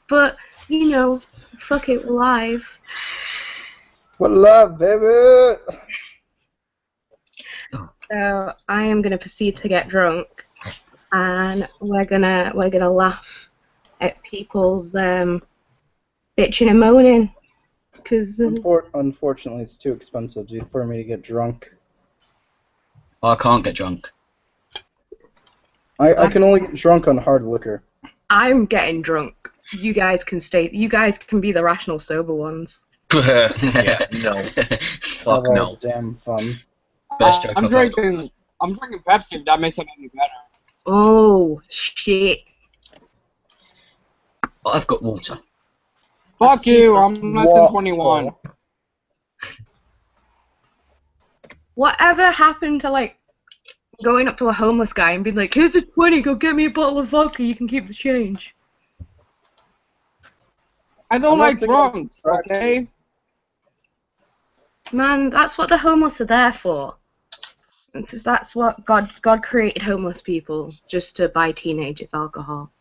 But, you know, fuck it, we're live. What love, baby? So I am gonna proceed to get drunk, and we're gonna laugh at people's bitching and moaning, because Unfortunately, it's too expensive for me to get drunk. I can't get drunk. I can only get drunk on hard liquor. I'm getting drunk. You guys can stay. You guys can be the rational sober ones. Yeah, no. Fuck Have all no. the damn fun. Best joke I'm I've heard. drinking Pepsi. If that makes it any better. Oh shit! I've got water. Fuck you! I'm less than 21. Whatever happened to like going up to a homeless guy and being like, "Here's a 20. Go get me a bottle of vodka. You can keep the change." I don't like drunks, okay? Man, that's what the homeless are there for. That's what God created homeless people, just to buy teenagers alcohol.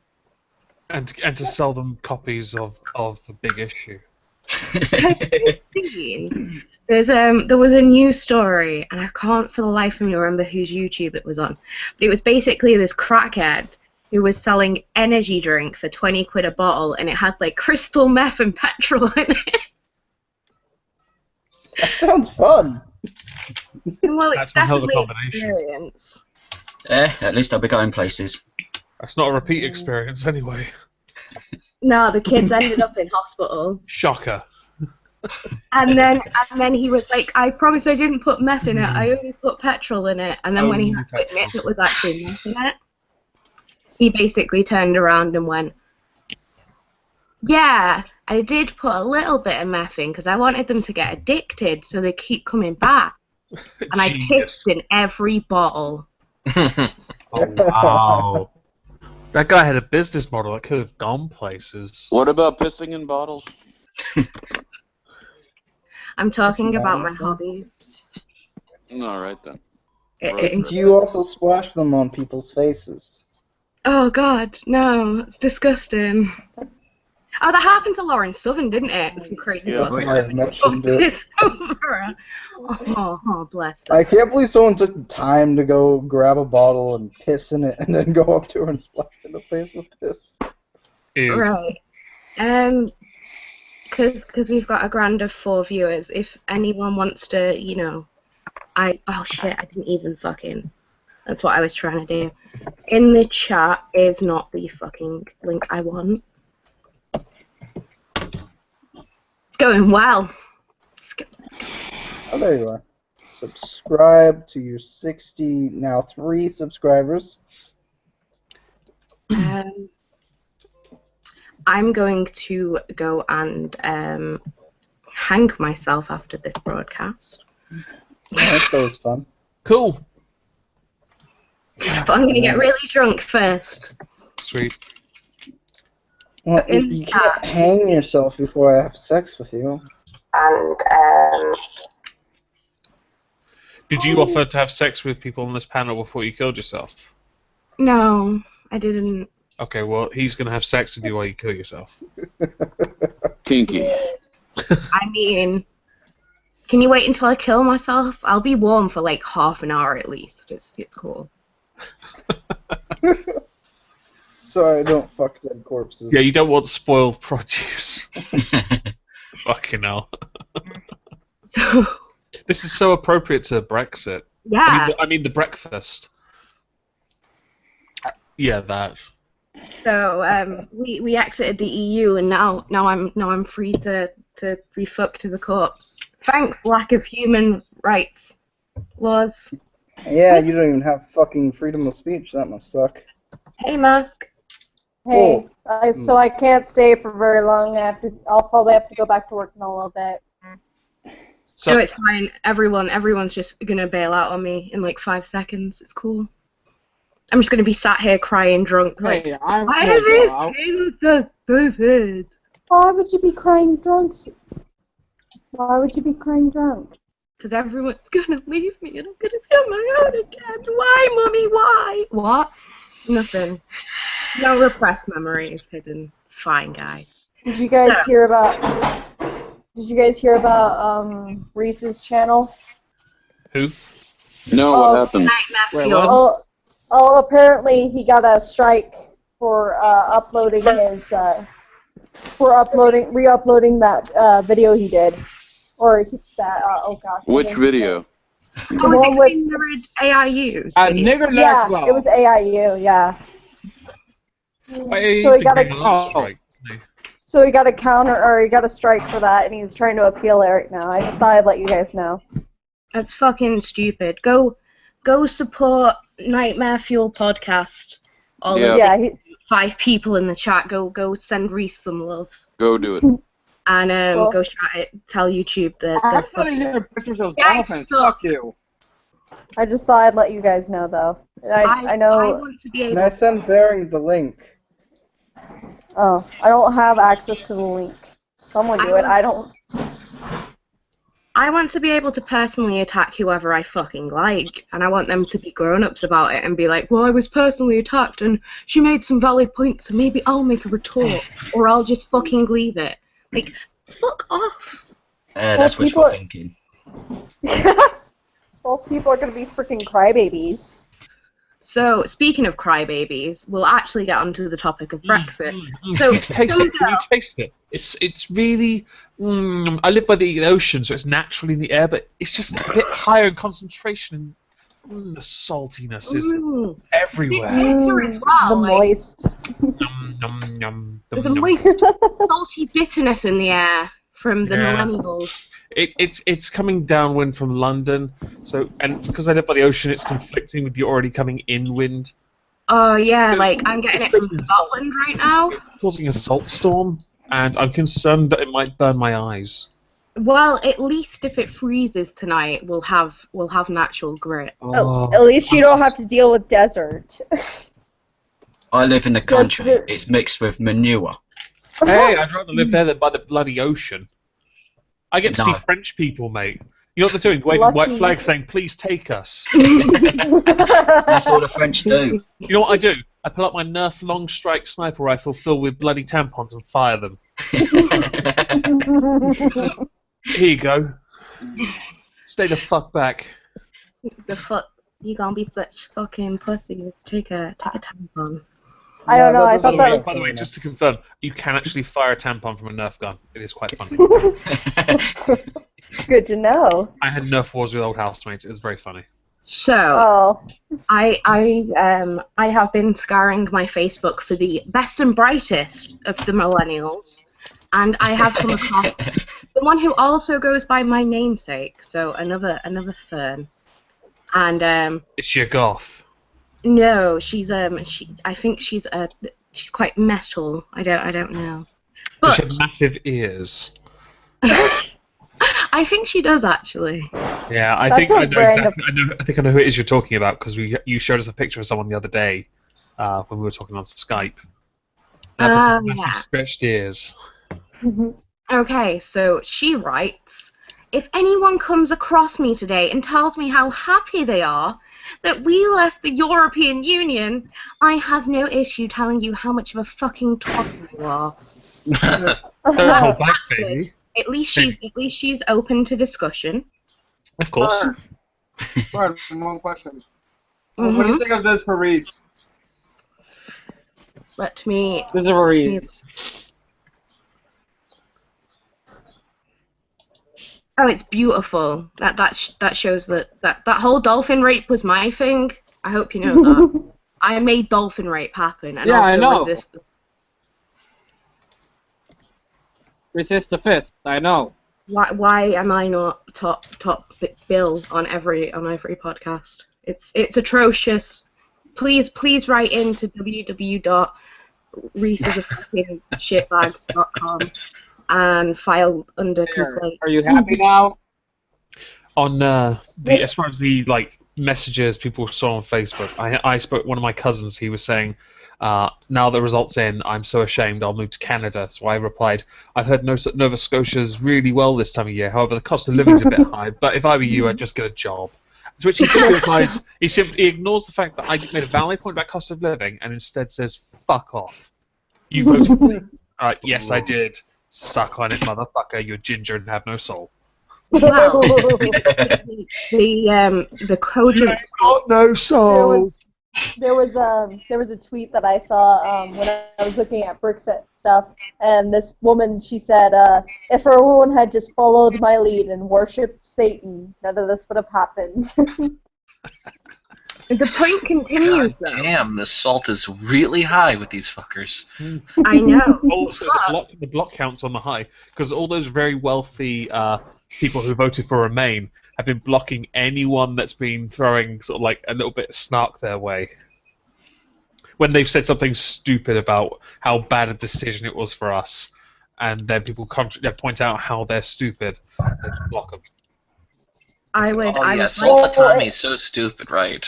And to sell them copies of The Big Issue. Have you seen? There was a news story, and I can't for the life of me remember whose YouTube it was on. But it was basically this crackhead who was selling energy drink for 20 quid a bottle, and it had like crystal meth and petrol in it. That sounds fun. Well, That's it's one hell of a definitely an combination. experience. At least I'll be going places. That's not a repeat experience anyway. No, the kids ended up in hospital. Shocker. And then he was like, I promise I didn't put meth in it, I only put petrol in it. And then when he Only had to admit petrol. it was actually meth in it, he basically turned around and went, yeah, I did put a little bit of meth in because I wanted them to get addicted so they keep coming back. And I pissed in every bottle. Oh, wow. That guy had a business model that could have gone places. What about pissing in bottles? I'm talking about my hobbies. All right then. Do you also splash them on people's faces? Oh God, no, it's disgusting. Oh, that happened to Lauren Southern, didn't it? Some crazy Yeah. fucking- I mentioned it. Oh, bless her. I can't believe someone took the time to go grab a bottle and piss in it and then go up to her and splash her in the face with piss. Ew. Right. Because we've got a grand of 4 viewers. If anyone wants to, you know, oh shit, I didn't even fucking. That's what I was trying to do. In the chat is not the fucking link I want. It's going well. Oh, there you are. Subscribe to your 3 subscribers. I'm going to go and hang myself after this broadcast. Yeah, that's always fun. Cool. But I'm going to get really drunk first. Sweet. Well, you can't hang yourself before I have sex with you. And Did you offer to have sex with people on this panel before you killed yourself? no, I didn't. Okay, well, he's going to have sex with you while you kill yourself. Kinky. I mean, can you wait until I kill myself? I'll be warm for like half an hour at least. It's cool. So I don't fuck dead corpses. Yeah, you don't want spoiled produce. Fucking hell. So This is so appropriate to Brexit. yeah. I mean the breakfast. Yeah, that. So we exited the EU, and now I'm free to be fucked as a corpse. Thanks, lack of human rights laws. Yeah, you don't even have fucking freedom of speech. That must suck. Hey, Mask. Hey, so I can't stay for very long. I'll probably have to go back to work in a little bit. So, No, it's fine. Everyone's just gonna bail out on me in like 5 seconds. It's cool. I'm just gonna be sat here crying drunk. Like, Hey, I'm why gonna is go this out. game so stupid? Why would you be crying drunk? Why would you be crying drunk? Because everyone's gonna leave me and I'm gonna feel my own again. Why, Mummy? Why? What? Nothing. No repressed memories hidden. It's fine, guys. Did you guys So- hear about? Did you guys hear about Reese's channel? Who? No, what happened? Nightmare Wait, Fuel. what? Oh, apparently he got a strike for uploading his re-uploading that video he did, oh gosh. Which video? Oh, The was one it with considered AIUs? Nigger yeah, Maxwell. it was AIU, yeah. Why So he got a- been going on strike? So he got a strike for that, and he's trying to appeal it right now. I just thought I'd let you guys know. That's fucking stupid. Go support Nightmare Fuel podcast. All Yeah. of Yeah, the 5 people in the chat. Go send Reese some love. Go do it. And Well- go shout it. Tell YouTube that. I'm that sending you pictures of Yeah, dolphins. so- Fuck you. I just thought I'd let you guys know, though. I I know. want to be Can able. I send Bearing the link? Oh, I don't have access to the link. Someone do it. I don't. I want to be able to personally attack whoever I fucking like, and I want them to be grown-ups about it and be like, well, I was personally attacked and she made some valid points, so maybe I'll make a retort, or I'll just fucking leave it. Like, fuck off. That's Well, wishful people- thinking. Well, people are gonna be freaking crybabies. So, speaking of crybabies, we'll actually get onto the topic of Brexit. So, Taste some it. Can you taste it? It's really. I live by the ocean, so it's naturally in the air, but it's just a bit higher in concentration. The saltiness is Ooh. everywhere. Bitter as well, The like- moist. Yum, yum, yum, There's a yum, yum. moist, salty bitterness in the air from the Yeah. millennials. It's coming downwind from London, and because I live by the ocean, it's conflicting with the already coming in wind, Oh, yeah, like, I'm getting it from It's Scotland right now. causing a salt storm, and I'm concerned that it might burn my eyes. Well, at least if it freezes tonight, we'll have natural grit. Oh, At least you don't have to deal with desert. I live in the country. there- It's mixed with manure. Hey, I'd rather live there than by the bloody ocean. I get to see No. French people, mate. You know what they're doing? Waving Lucky. white flags saying, please take us. That's all the French do. You know what I do? I pull out my Nerf long strike sniper rifle filled with bloody tampons and fire them. Here you go. Stay the fuck back. The fuck, you gonna be such fucking pussy. Let's take a tampon. I don't know. I that thought doesn't that make was. By the way, just to confirm, you can actually fire a tampon from a Nerf gun. It is quite funny. Good to know. I had Nerf wars with old housemates. It was very funny. So, Oh. I have been scouring my Facebook for the best and brightest of the millennials, and I have come across the one who also goes by my namesake, so another Fern. And Is she a goth? no, I think she's quite metal. I don't know. Does she But have massive ears? I think she does actually. Yeah, I That's think a I know brand exactly. I think I know who it is you're talking about because you showed us a picture of someone the other day when we were talking on Skype. They have massive Yeah. stretched ears. Okay, so she writes, if anyone comes across me today and tells me how happy they are that we left the European Union, I have no issue telling you how much of a fucking tosser you are. Don't hold back, That's baby. good. At least she's open to discussion. Of course. Right, one question. What do you think of this for Reese? Let me. This is for Reese. Oh, it's beautiful. That shows that whole dolphin rape was my thing. I hope you know that. I made dolphin rape happen, and Yeah, also I know. resist. Resist the fist. I know. Why am I not top bill on every podcast? It's atrocious. Please write into www.reesesafuckingshitbags.com and file under complaint. Are you happy now? On as far as the messages people saw on Facebook, I spoke to one of my cousins. He was saying, now the results in, I'm so ashamed I'll move to Canada. So I replied, I've heard Nova Scotia's really well this time of year. However, the cost of living's a bit high. But if I were you, I'd just get a job. To which he simply replies, he ignores the fact that I made a valid point about cost of living and instead says, fuck off. You voted for me. Yes, I did. Suck on it, motherfucker. You're ginger and have no soul. Well, the cogent. Got no soul. There was a tweet that I saw when I was looking at Brexit stuff, and this woman, she said, if everyone had just followed my lead and worshipped Satan, none of this would have happened. The point continues, God though. damn, the salt is really high with these fuckers. I know. Also, the block count's on the high because all those very wealthy people who voted for Remain have been blocking anyone that's been throwing sort of like a little bit of snark their way. When they've said something stupid about how bad a decision it was for us, and then people point out how they're stupid, they block them. Salt Atami is so stupid, right?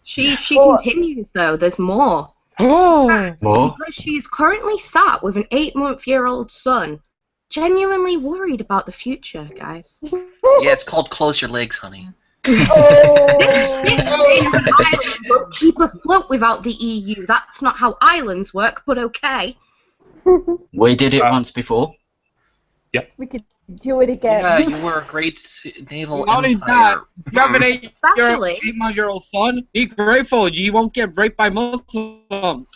She continues, though. There's more. Oh! More? Because she's currently sat with an 8-month-old son, genuinely worried about the future, guys. Yeah, it's called Close Your Legs, honey. Ireland won't keep afloat without the EU. That's not how islands work, but okay. We did it once before. We could do it again. Yeah, you were a great naval Not only empire. that, you have an Especially- 8-month-old son. Be grateful you won't get raped by Muslims.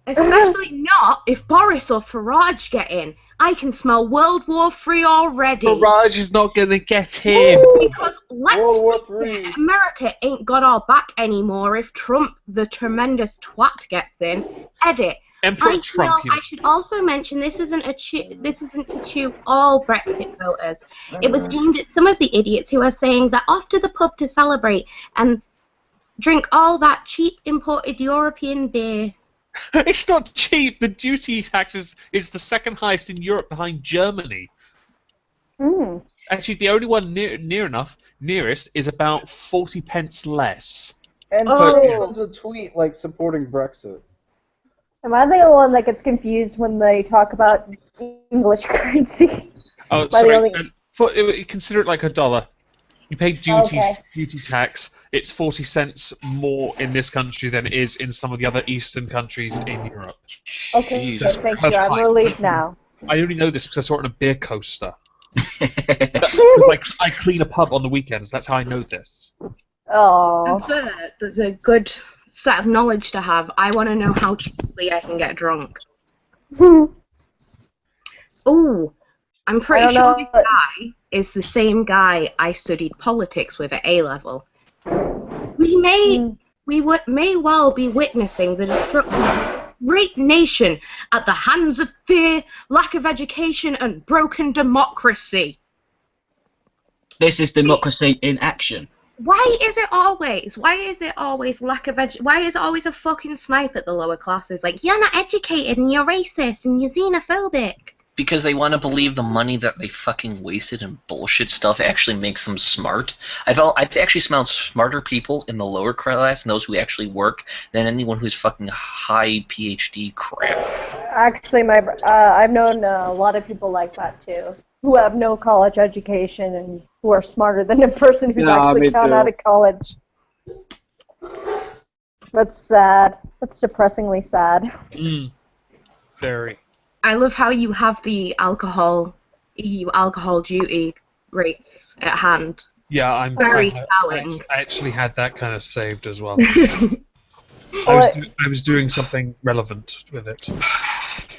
Especially not if Boris or Farage get in. I can smell World War III already. Farage is not gonna get in. Because let's World War face it, III. America ain't got our back anymore if Trump, the tremendous twat, gets in. Edit. Emperor I Trump. feel I should also mention this isn't to chew all Brexit voters. It was aimed at some of the idiots who are saying that off to the pub to celebrate and drink all that cheap imported European beer. It's not cheap. The duty tax is the second highest in Europe behind Germany. Mm. Actually, the only one nearest is about 40 pence less. And Oh. he sends a tweet like supporting Brexit. Am I the only one that gets confused when they talk about English currency? Oh, By the sorry. only- Consider it like $1. You pay duty tax. It's 40 cents more in this country than it is in some of the other Eastern countries in Europe. Okay, Jesus so thank Christ. you. I'm relieved now. I only know this because I saw it on a beer coaster. Because I clean a pub on the weekends. That's how I know this. Oh. That's a good set of knowledge to have. I want to know how cheaply I can get drunk. Ooh, I'm pretty I sure don't this know. guy is the same guy I studied politics with at A-level. We may well be witnessing the destruction of a great nation at the hands of fear, lack of education, and broken democracy. This is democracy in action. Why is it always lack of why is it always a fucking snipe at the lower classes? Like, you're not educated and you're racist and you're xenophobic. Because they want to believe the money that they fucking wasted in bullshit stuff actually makes them smart. I've actually smelled smarter people in the lower class and those who actually work than anyone who's fucking high PhD crap. Actually, I've known a lot of people like that too, who have no college education and who are smarter than a person who's actually gone out of college. That's sad. That's depressingly sad. Very. I love how you have the EU alcohol duty rates at hand. Yeah, I'm Very I telling. actually had that kind of saved as well. I was doing something relevant with it.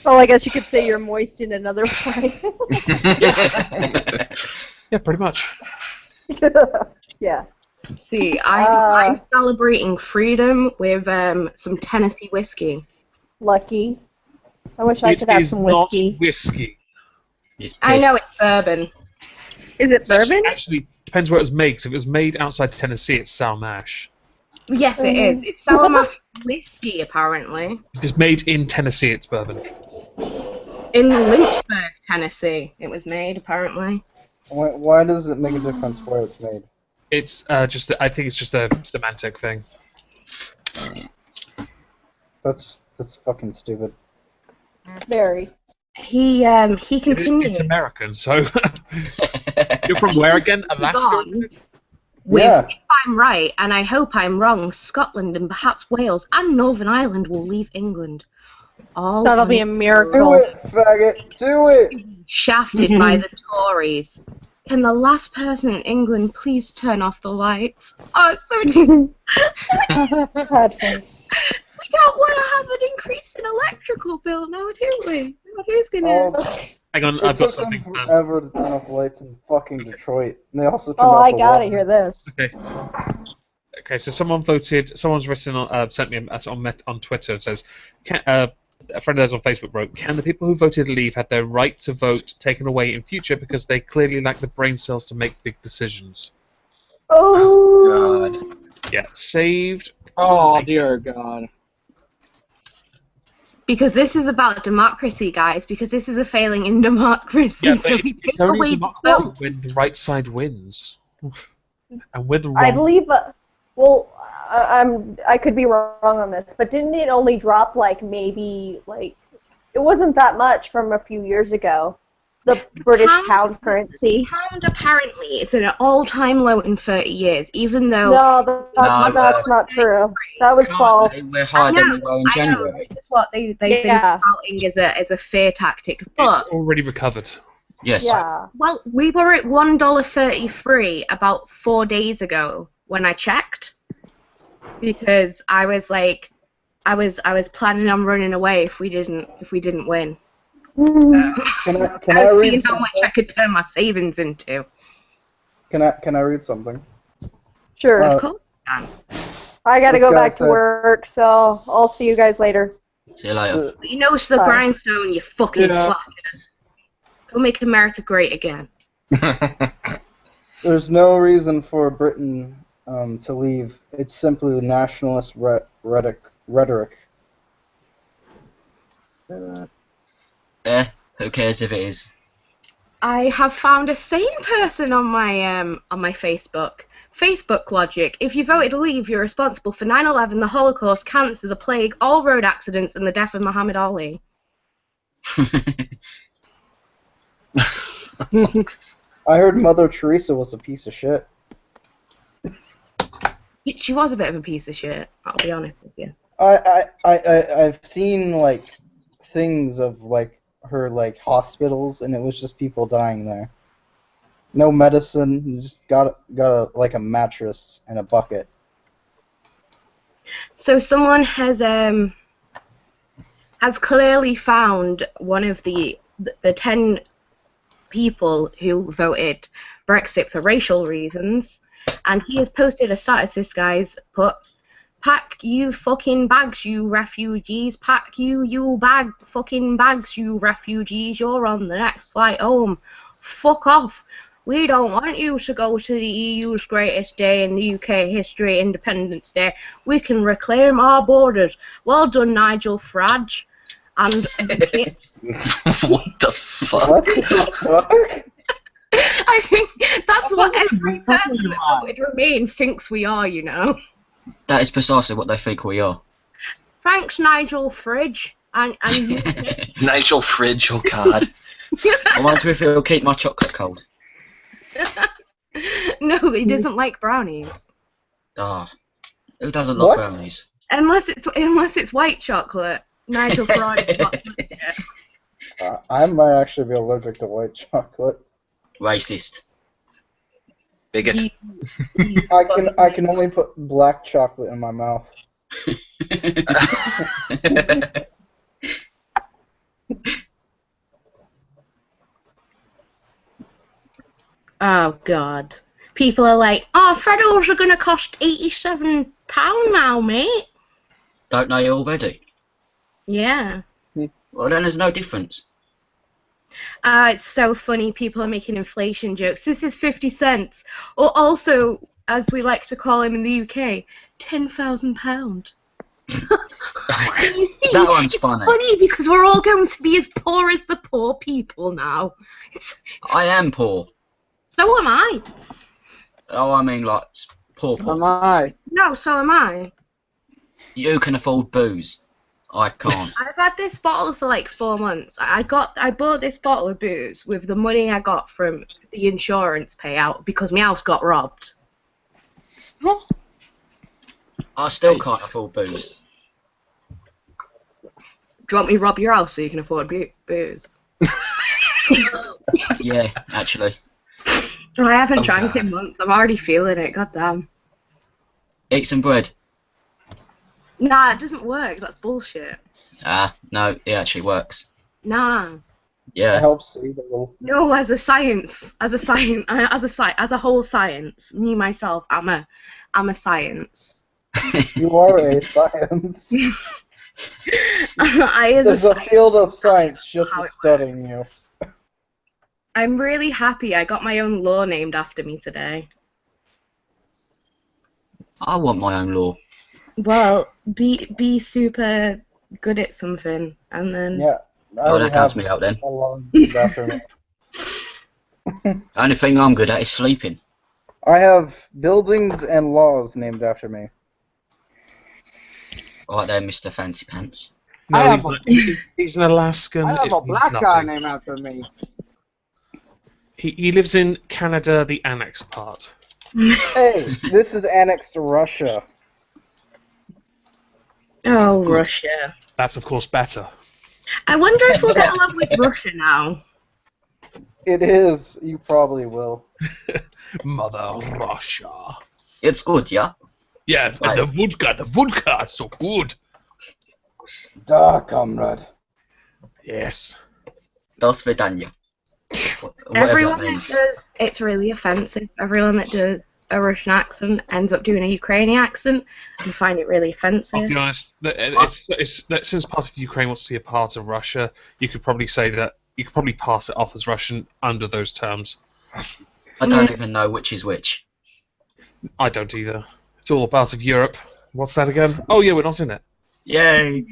Well, I guess you could say you're moist in another way. Yeah, pretty much. Yeah. See, I'm celebrating freedom with some Tennessee whiskey. Lucky. I wish I It could have is some not whiskey. whiskey. It's I know piss. it's bourbon. Is it bourbon? Actually, depends where it's made. 'Cause if it was made outside Tennessee, it's sour mash. Yes, it is. It's sour mash whiskey, apparently. If it's made in Tennessee, it's bourbon. In Lynchburg, Tennessee, it was made, apparently. Why does it make a difference where it's made? It's I think it's just a semantic thing. That's fucking stupid. Very. He continues. It's American, so you're from where again? Alaska? Isn't it? With, Yeah. if I'm right, and I hope I'm wrong, Scotland and perhaps Wales and Northern Ireland will leave England. All That'll be a Do miracle. it, faggot. Do it. shafted by the Tories. Can the last person in England please turn off the lights? Oh, it's so Sad face. We don't want to have an increase in electrical bill now, do we? Who's gonna? Oh, Hang on, it I've got took them something. forever to turn off lights in fucking Detroit. And they also turned Oh, off I the gotta water. hear this. Okay. Okay, so someone's written sent me on Twitter. It says, a friend of theirs on Facebook wrote, "Can the people who voted Leave had their right to vote taken away in future because they clearly lack the brain cells to make big decisions?" Oh, God. Yeah, saved. Oh dear God. Because this is about democracy, guys. Because this is a failing in democracy. Yeah, so but we it's take only away the democracy vote. when the right side wins, and we're the wrong. I believe. Well, I could be wrong on this, but didn't it only drop like maybe like it wasn't that much from a few years ago? The British pound currency. Pound apparently is at an all-time low in 30 years, even though. No, that's not true. That was false. We're higher than we were in I know, January. this is what they've been Yeah. spouting as a fear tactic. But It's already recovered. Yes. Yeah. well, we were at $1.33 about 4 days ago when I checked, because I was like, I was planning on running away if we didn't win. Can I I was read seeing how much something? I could turn my savings into. Can I read something? Sure. Uh, Cool. I gotta this go guy back to said- work, so I'll see you guys later. See you later. You know it's the Bye. grindstone, you fucking Yeah. slacker. Go make America great again. There's no reason for Britain to leave. It's simply nationalist rhetoric. Say that. Who cares if it is? I have found a sane person on my Facebook. Facebook logic. If you voted Leave, you're responsible for 9/11, the Holocaust, cancer, the plague, all road accidents, and the death of Muhammad Ali. I heard Mother Teresa was a piece of shit. She was a bit of a piece of shit, I'll be honest with you. I've seen like things of like her like hospitals, and it was just people dying there. No medicine, you just got like a mattress and a bucket. So someone has clearly found one of the 10 people who voted Brexit for racial reasons, and he has posted a status. This guy's put, "Pack you fucking bags, you refugees. Pack you bag fucking bags, you refugees. You're on the next flight home. Fuck off. We don't want you to go to the EU's greatest day in the UK history, Independence Day. We can reclaim our borders. Well done, Nigel Farage." And What the fuck? What the fuck? I think that's what That's every that's person what that you are. voted Remain thinks we are, you know. That is precisely what they think we are. Thanks, Nigel Fridge. And you. Nigel Fridge, oh god. I wonder if it'll keep my chocolate cold. No, he doesn't like brownies. Ah, who doesn't What? like brownies? Unless it's white chocolate. Nigel Farage is not sweet yet. I might actually be allergic to white chocolate. Racist. Bigot. I can only put black chocolate in my mouth. Oh God. People are like, "Oh, Freddos are gonna cost £87 now, mate." Don't they already? Yeah. Well, then there's no difference. It's so funny. People are making inflation jokes. This is 50 cents. Or also, as we like to call him in the UK, £10,000. And you see, That one's it's funny. because we're all going to be as poor as the poor people now. I am poor. So am I. Oh, I mean, like, poor. So am I. No, so am I. You can afford booze. I can't. I've had this bottle for like 4 months. I bought this bottle of booze with the money I got from the insurance payout because my house got robbed. I still can't afford booze. you want me to rob your house so you can afford booze? Yeah, actually. I haven't Oh, drank God. in months. I'm already feeling it. Goddamn. Eat some bread. Nah, it doesn't work. That's bullshit. Ah, no, it actually works. Nah. It Yeah. helps see the little. No, as a whole science. Me myself, I'm a science. You are a science. As There's a field of science just How it studying you. I'm really happy I got my own law named after me today. I want my own law. Well, be super good at something, and then Yeah, I Oh, already that counts have me out then. a long named after me. The only thing I'm good at is sleeping. I have buildings and laws named after me. Right there, Mr. Fancy Pants. No, I have he's an Alaskan. I have It a means black guy nothing. named after me. He lives in Canada, the annexed part. Hey, this is annexed to Russia. oh, Russia. That's of course better. I wonder if we'll get along with Russia now. It is. You probably will. Mother Russia. It's good, yeah? Yeah, Right. the vodka is so good. Da, comrade. Yes. Do svidania. Whatever Everyone that that means. does, it's really offensive. Everyone that does a Russian accent ends up doing a Ukrainian accent and find it really I'll offensive. be honest. Since part of Ukraine wants to be a part of Russia, you could probably say that you could probably pass it off as Russian under those terms. I don't even know which is which. I don't either. It's all a part of Europe. What's that again? Oh yeah, we're not in it. Yay!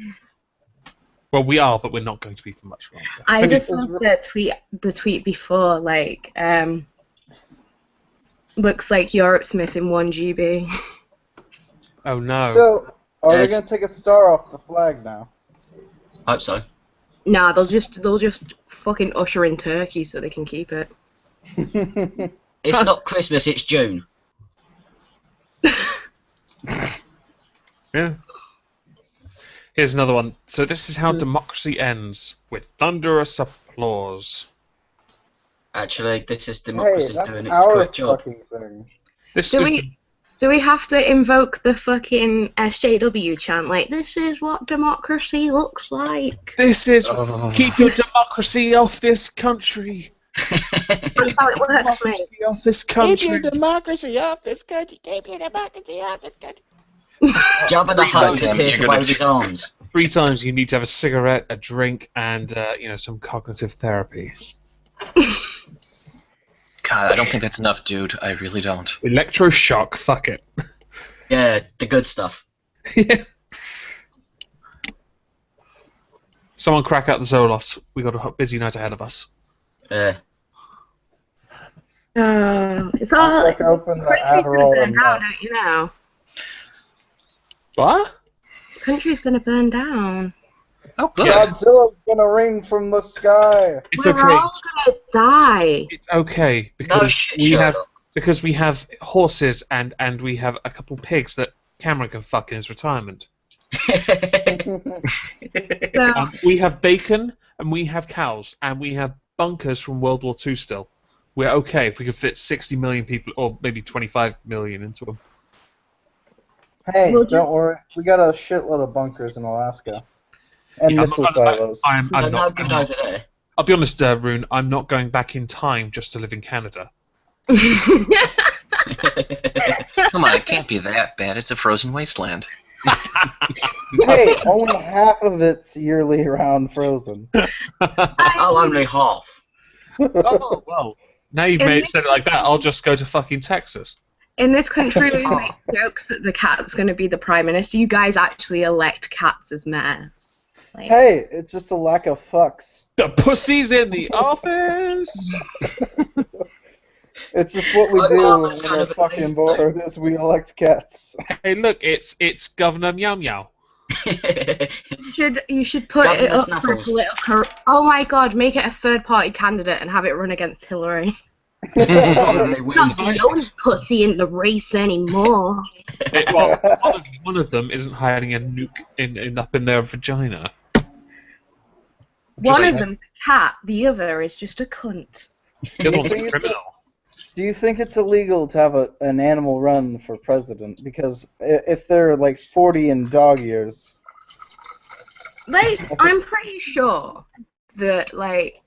Well, we are, but we're not going to be for much longer. I Maybe- just loved the tweet before, like, looks like Europe's missing 1 GB. Oh no. So, are they Yes. going to take a star off the flag now? Hope so. Nah, they'll just fucking usher in Turkey so they can keep it. It's not Christmas, it's June. Yeah. Here's another one. So this is how democracy ends, with thunderous applause. Actually, this is Hey, democracy that's doing its our correct job. fucking thing. This Do is we have to invoke the fucking SJW chant, like, this is what democracy looks like? this is Oh. keep your democracy off this country. That's how it works, mate. Democracy off this Keep your country. democracy off this country. Keep your democracy off this country. Jabba the Hutt Goddamn, appeared to you're gonna wave his arms. 3 times you need to have a cigarette, a drink, and some cognitive therapy. God, I don't think that's enough, dude. I really don't. Electroshock. Fuck it. Yeah, the good stuff. Yeah. Someone crack out the Zoloft. We got a busy night ahead of us. Yeah. It's all Crack open the Adderall and down, don't you know? What? The country's gonna burn down. Oh, good. Godzilla's gonna rain from the sky. It's We're okay. all gonna die. It's okay No because shit, we have Sherlock. we have horses and we have a couple pigs that Cameron can fuck in his retirement. So, We have bacon and we have cows and we have bunkers from World War II still. We're okay if we could fit 60 million people or maybe 25 million into them. Hey, We'll don't just- worry. We got a shitload of bunkers in Alaska. And Yeah, missile I'm silos. I'm They're no not. good over there. I'll be honest, Rune. I'm not going back in time just to live in Canada. Come on, it can't be that bad. It's a frozen wasteland. Hey, only half of it's yearly round frozen. Oh, only half. Oh well. Now you've In said it like that. I'll just go to fucking Texas. in this country, we make jokes that the cat's gonna be the prime minister. You guys actually elect cats as mayors. Like, Hey, it's just a lack of fucks. The pussy's in the office. It's just what we I do love when this kind we're of a fucking thing. bored, is we elect cats. Hey, look, it's Governor Meow Meow. you should put Governor it up Snuffles. for political. Oh my God, make it a third-party candidate and have it run against Hillary. Probably win. Not the only pussy in the race anymore. Well, one of them isn't hiding a nuke up in their vagina. One Just- of them's a cat, the other is just a cunt. The other one's think a it's criminal. Do you think it's illegal to have an animal run for president? Because if they're like 40 in dog years, I'm pretty sure that, like,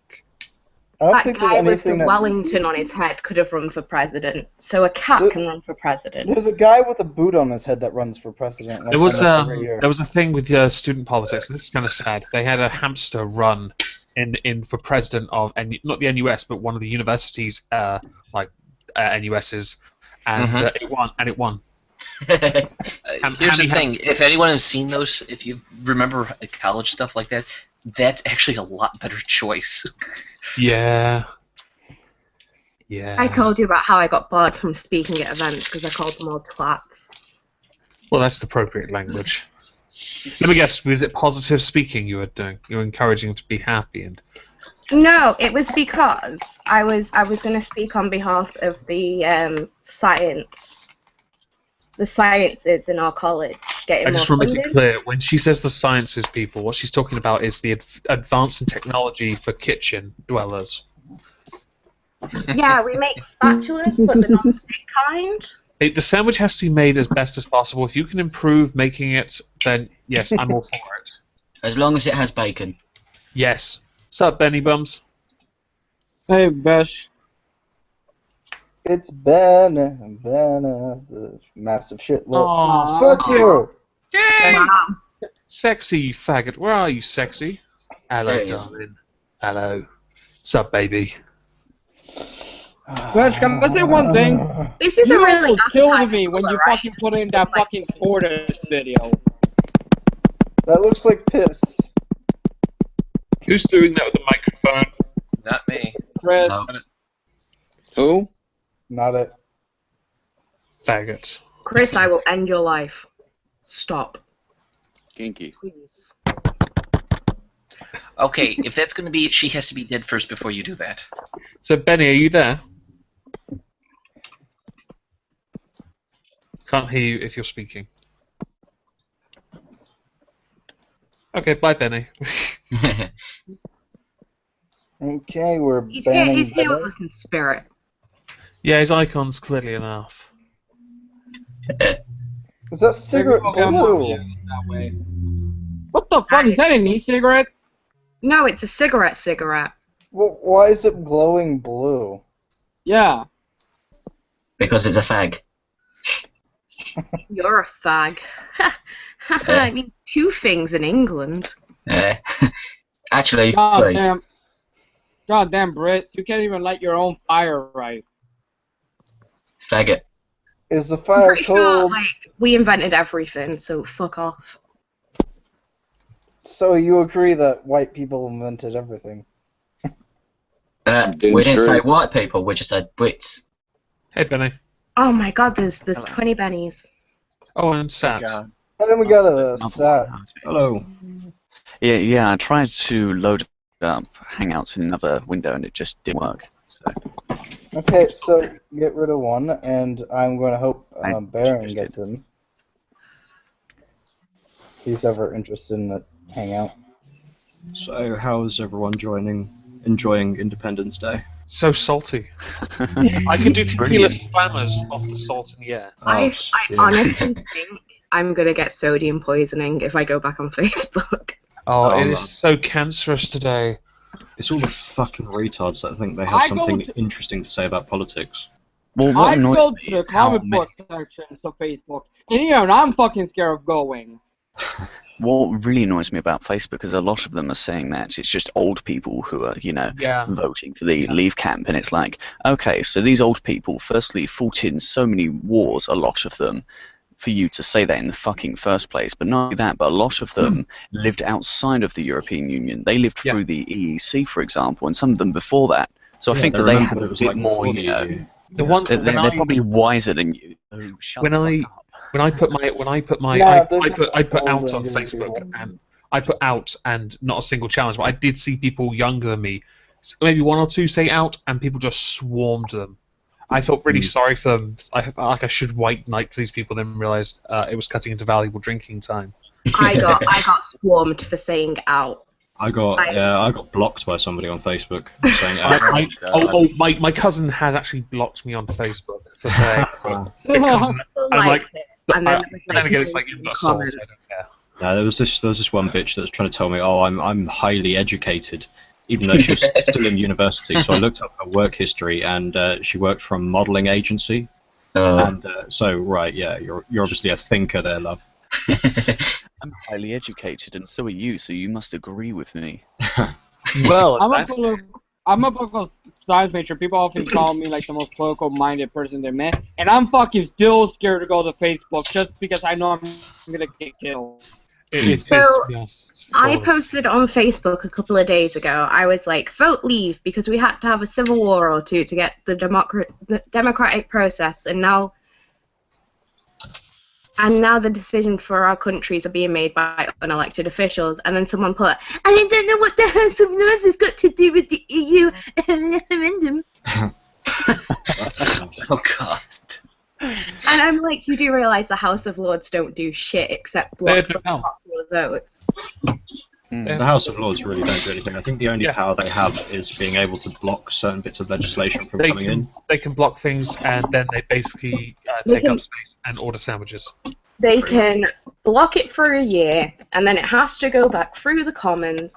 I don't that think guy there's with anything the that. Wellington on his head could have run for president, so a cat There- can run for president. There's a guy with a boot on his head that runs for president. Like, There was almost every year. a thing with student politics. This is kind of sad. They had a hamster run in for president of not the NUS, but one of the universities, NUSs, and it won. Here's the thing: if anyone has seen those, if you remember college stuff like that, that's actually a lot better choice. Yeah. I told you about how I got barred from speaking at events because I called them all twats. Well, that's the appropriate language. Let me guess. Was it positive speaking you were doing? You were encouraging them to be happy and. No, it was because I was going to speak on behalf of the sciences in our college. I just want to make it clear, when she says the sciences people, what she's talking about is the advance in technology for kitchen dwellers. Yeah, we make spatulas, but the non-stick kind. The sandwich has to be made as best as possible. If you can improve making it, then yes, I'm all for it. As long as it has bacon. Yes. What's up, Benny Bums? Hey, Besh. It's Banner, the massive shit. Aw. Fuck you! Wow. Sexy, you faggot. Where are you, sexy? Hello, There he is. darling. Hello. What's up, baby? Besh, can I say one thing? This is a You really almost killed appetizing me when you colour, right? fucking put in that fucking tortoise video. That looks like piss. Who's doing that with the microphone? Not me. Chris. No. Who? Not it. Faggot. Chris, I will end your life. Stop, Kinky. please. Okay, if that's going to be it, she has to be dead first before you do that. So, Benny, are you there? Can't hear you if you're speaking. Okay, bye, Benny. Okay, we're He's banning here Banner. with us in spirit. Yeah, his icon's clearly enough. Is that cigarette blue? That way. What the fuck? Is that an e-cigarette? No, it's a cigarette. Well, why is it glowing blue? Yeah. Because it's a fag. You're a fag. I mean, two things in England. Actually, God three. damn. God damn, Brits. You can't even light your own fire right. Faggot. Is the I'm fire pretty sure, cold? like, we invented everything, so fuck off. So you agree that white people invented everything? We didn't say white people, we just said Brits. Hey, Benny. Oh my god, there's 20 bennies. Oh, I'm sad. And then we got a sat. Hello. Yeah, I tried to load up Hangouts in another window and it just didn't work. So Okay, so get rid of one, and I'm going to hope I Baron just gets in. If he's ever interested in the Hangout. So, how's everyone enjoying Independence Day? So salty. I could do tequila spammers off the salt in the air. I honestly think I'm gonna get sodium poisoning if I go back on Facebook. Oh, it is so cancerous today. It's all the fucking retards that think they have something interesting to say about politics. Well, what I annoys go me to the is how comic book sections of Facebook, and even I'm fucking scared of going. What really annoys me about Facebook is a lot of them are saying that it's just old people who are, voting for the Leave camp, and it's like, okay, so these old people, firstly, fought in so many wars, a lot of them, for you to say that in the fucking first place, but not only that, but a lot of them lived outside of the European Union. They lived through the EEC, for example, and some of them before that. So I think that they have a bit more, The ones they're probably wiser than you. So shut the fuck up. When I put out on Facebook, and I put out and not a single challenge, but I did see people younger than me, maybe one or two say out, and people just swarmed them. I felt really sorry for them. I felt like I should white knight these people, then realised it was cutting into valuable drinking time. I got swarmed for saying out. I got blocked by somebody on Facebook saying, my cousin has actually blocked me on Facebook for saying. I'm like, and then again, it's like you've got soul, so I don't care. No, there was this one bitch that was trying to tell me, I'm highly educated, even though she was still in university. So I looked up her work history, and she worked for a modelling agency. And so, right, yeah, you're obviously a thinker there, love. I'm highly educated, and so are you. So you must agree with me. Well, I'm a political science major. People often call me like the most political-minded person they met, and I'm fucking still scared to go to Facebook just because I know I'm gonna get killed. I posted on Facebook a couple of days ago. I was like, vote leave because we had to have a civil war or two to get the democratic process, and now the decision for our countries are being made by unelected officials. And then someone put, I don't know what the House of Lords has got to do with the EU referendum. Oh God. And I'm like, you do realise the House of Lords don't do shit except block the popular votes. The House of Lords really don't do anything. I think the only power they have is being able to block certain bits of legislation from coming in. They can block things, and then they basically take up space and order sandwiches. They can block it for a year, and then it has to go back through the Commons,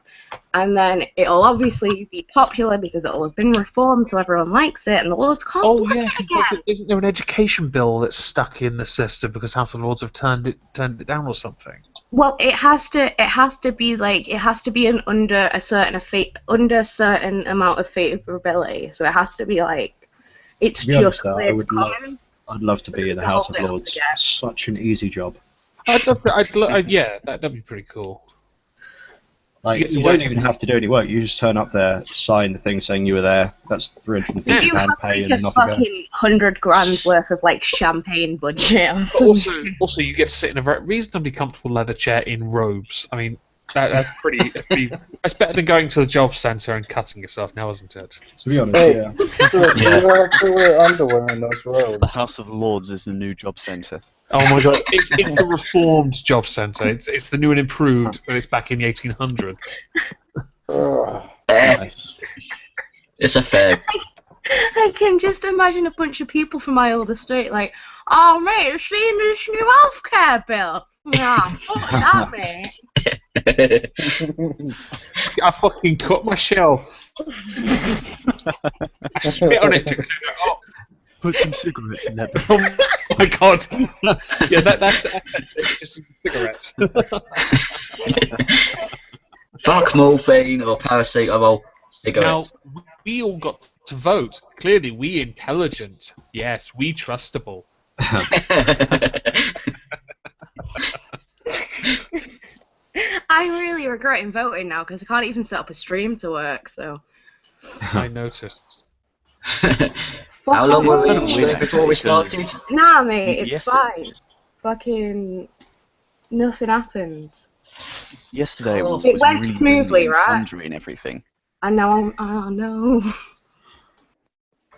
and then it'll obviously be popular because it'll have been reformed, so everyone likes it, and the Lords can't block it again. Isn't there an education bill that's stuck in the system because House of Lords have turned it down or something? Well, it has to be under a certain amount of favourability. So it has to be like it's just clear common. I'd love to be in the House of Lords. Such an easy job. I'd love to. Yeah, that'd be pretty cool. Like you don't even have to do any work. You just turn up there, sign the thing saying you were there. That's £350 pay, and off you go. Fucking $100,000 worth of like champagne budget. Also, you get to sit in a very reasonably comfortable leather chair in robes. I mean, that's pretty. That's better than going to the job centre and cutting yourself, now, isn't it? To be honest, yeah. You don't have to wear underwear in those robes. The House of Lords is the new job centre. Oh my God! It's the reformed job centre. It's the new and improved, and it's back in the 1800s. It's a fair. I can just imagine a bunch of people from my old estate like, oh mate, you've seen this new healthcare bill? Yeah, fuck that, mate. I fucking cut my shelf. I spit on it to clean it up. Put some cigarettes in that. Oh my God! Yeah, that's it. Just some cigarettes. Fuck morphine or paracetamol. Cigarettes. Now we all got to vote. Clearly, we intelligent. Yes, we trustable. I'm really regretting voting now because I can't even set up a stream to work. So. I noticed. How long were we streaming before we started? Nah, mate, it's fine. Fucking nothing happened. Yesterday it went really smoothly, right? Thundering and everything. And now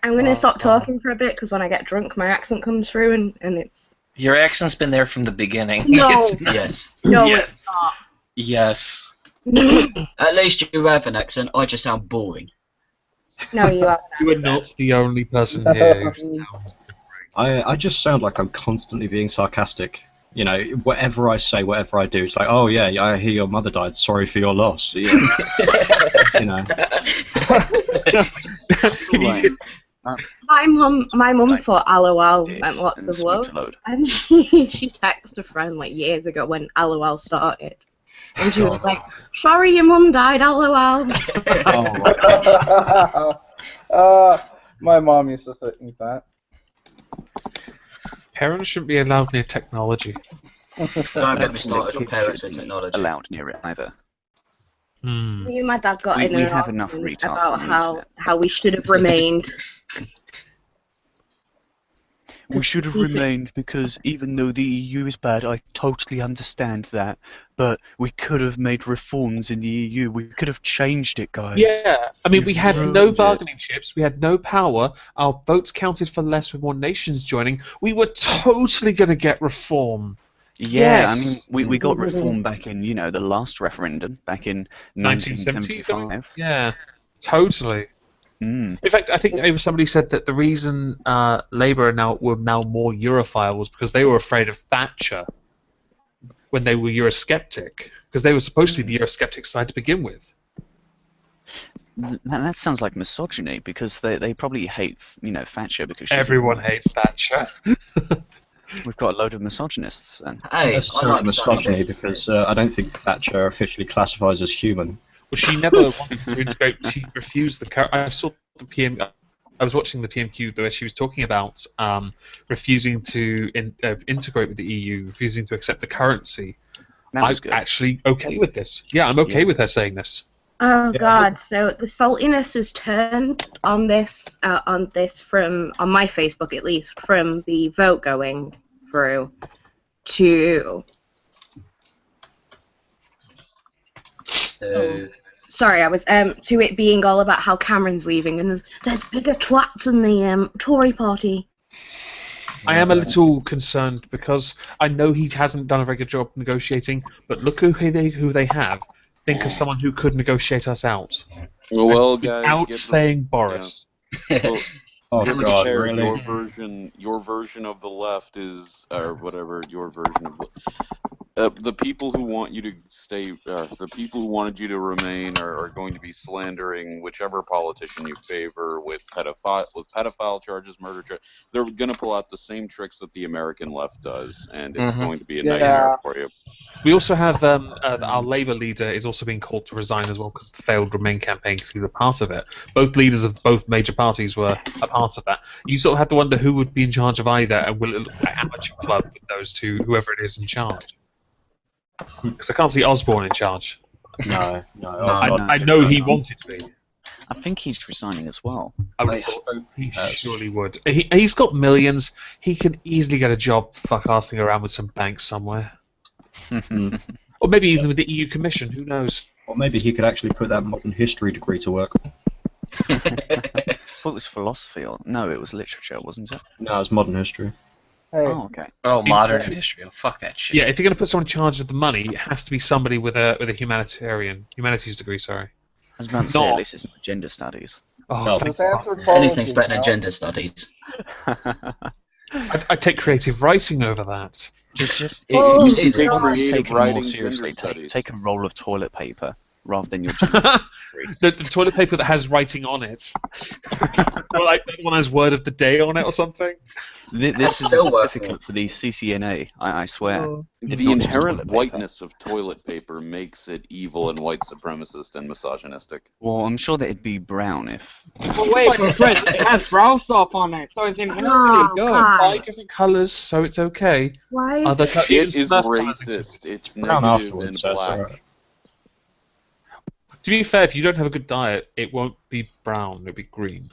I'm gonna stop talking for a bit because when I get drunk, my accent comes through and it's. Your accent's been there from the beginning. No. Yes. No, yes. It's not. Yes. At least you have an accent. I just sound boring. No, you are. You are not the only person here. I just sound like I'm constantly being sarcastic. You know, whatever I say, whatever I do, it's like, oh yeah, I hear your mother died. Sorry for your loss. Yeah. You know. My mum thought LOL meant lots of love, and she texted a friend like years ago when LOL started. And she was like, sorry your mum died, LOL. My mom used to think that. Parents shouldn't be allowed near technology. Don't get me started on parents with technology. Allowed near it either. Me and my dad got in we have enough retards about how we should have remained. We should have remained because even though the EU is bad, I totally understand that. But we could have made reforms in the EU. We could have changed it, guys. Yeah, I mean, we had no bargaining chips. We had no power. Our votes counted for less with more nations joining. We were totally going to get reform. Yeah, Yes. I mean, we got reform back in, the last referendum, back in 1975. Yeah, totally. Mm. In fact, I think maybe somebody said that the reason Labour were now more Europhile was because they were afraid of Thatcher when they were Eurosceptic, because they were supposed to be the Eurosceptic side to begin with. That sounds like misogyny, because they probably hate, Thatcher because she's Everyone hates Thatcher. We've got a load of misogynists then. Hey, Necessarily misogyny, because I don't think Thatcher officially classifies as human. Well, she never wanted to integrate. She refused the. I saw the PM. I was watching the PMQ where she was talking about refusing to integrate with the EU, refusing to accept the currency. I'm actually okay with this. Yeah, I'm okay with her saying this. Oh God! So the saltiness has turned on this from on my Facebook at least from the vote going through to. Sorry, I was to it being all about how Cameron's leaving and there's bigger twats in the Tory party. I am a little concerned because I know he hasn't done a very good job negotiating, but look who they have. Think of someone who could negotiate us out. Well, guys, without saying Boris. Yeah. Oh Get God, prepared. really? Your version of the left is, or whatever your version of the people who want you to stay, the people who wanted you to remain are going to be slandering whichever politician you favor with pedophile charges, murder charges. They're going to pull out the same tricks that the American left does, and it's going to be a nightmare for you. We also have our Labour leader is also being called to resign as well because of the failed Remain campaign because he's a part of it. Both leaders of both major parties were a part of that. You sort of have to wonder who would be in charge of either, and will it look like an amateur club with those two, whoever it is in charge? Because I can't see Osborne in charge. No. I know he wanted to be. I think he's resigning as well. I would have thought so. He surely would. He's got millions. He can easily get a job fuck-assing around with some banks somewhere. Or maybe even with the EU Commission, who knows? Or maybe he could actually put that modern history degree to work. Well, it was philosophy, no, it was literature, wasn't it? No, it was modern history. Hey. Oh, okay. Oh, modern history. Oh, fuck that shit. Yeah, if you're going to put someone in charge of the money, it has to be somebody with a humanities degree. Sorry. I was about to say, at least it's not gender studies. Oh, anything's better than gender studies. I'd take creative writing over that. Just take creative creative writing, more seriously. Take a roll of toilet paper rather than your the toilet paper that has writing on it. Or like the one that has word of the day on it or something. This is a certificate for the CCNA, I swear. Oh. The inherent whiteness of toilet paper makes it evil and white supremacist and misogynistic. Well, I'm sure that it'd be brown if... Well, wait, Chris, it has brown stuff on it, so it's inherently good. Why different colours, so it's okay. Why? It is racist. It's negative and black. Right. To be fair, if you don't have a good diet, it won't be brown, it'll be green.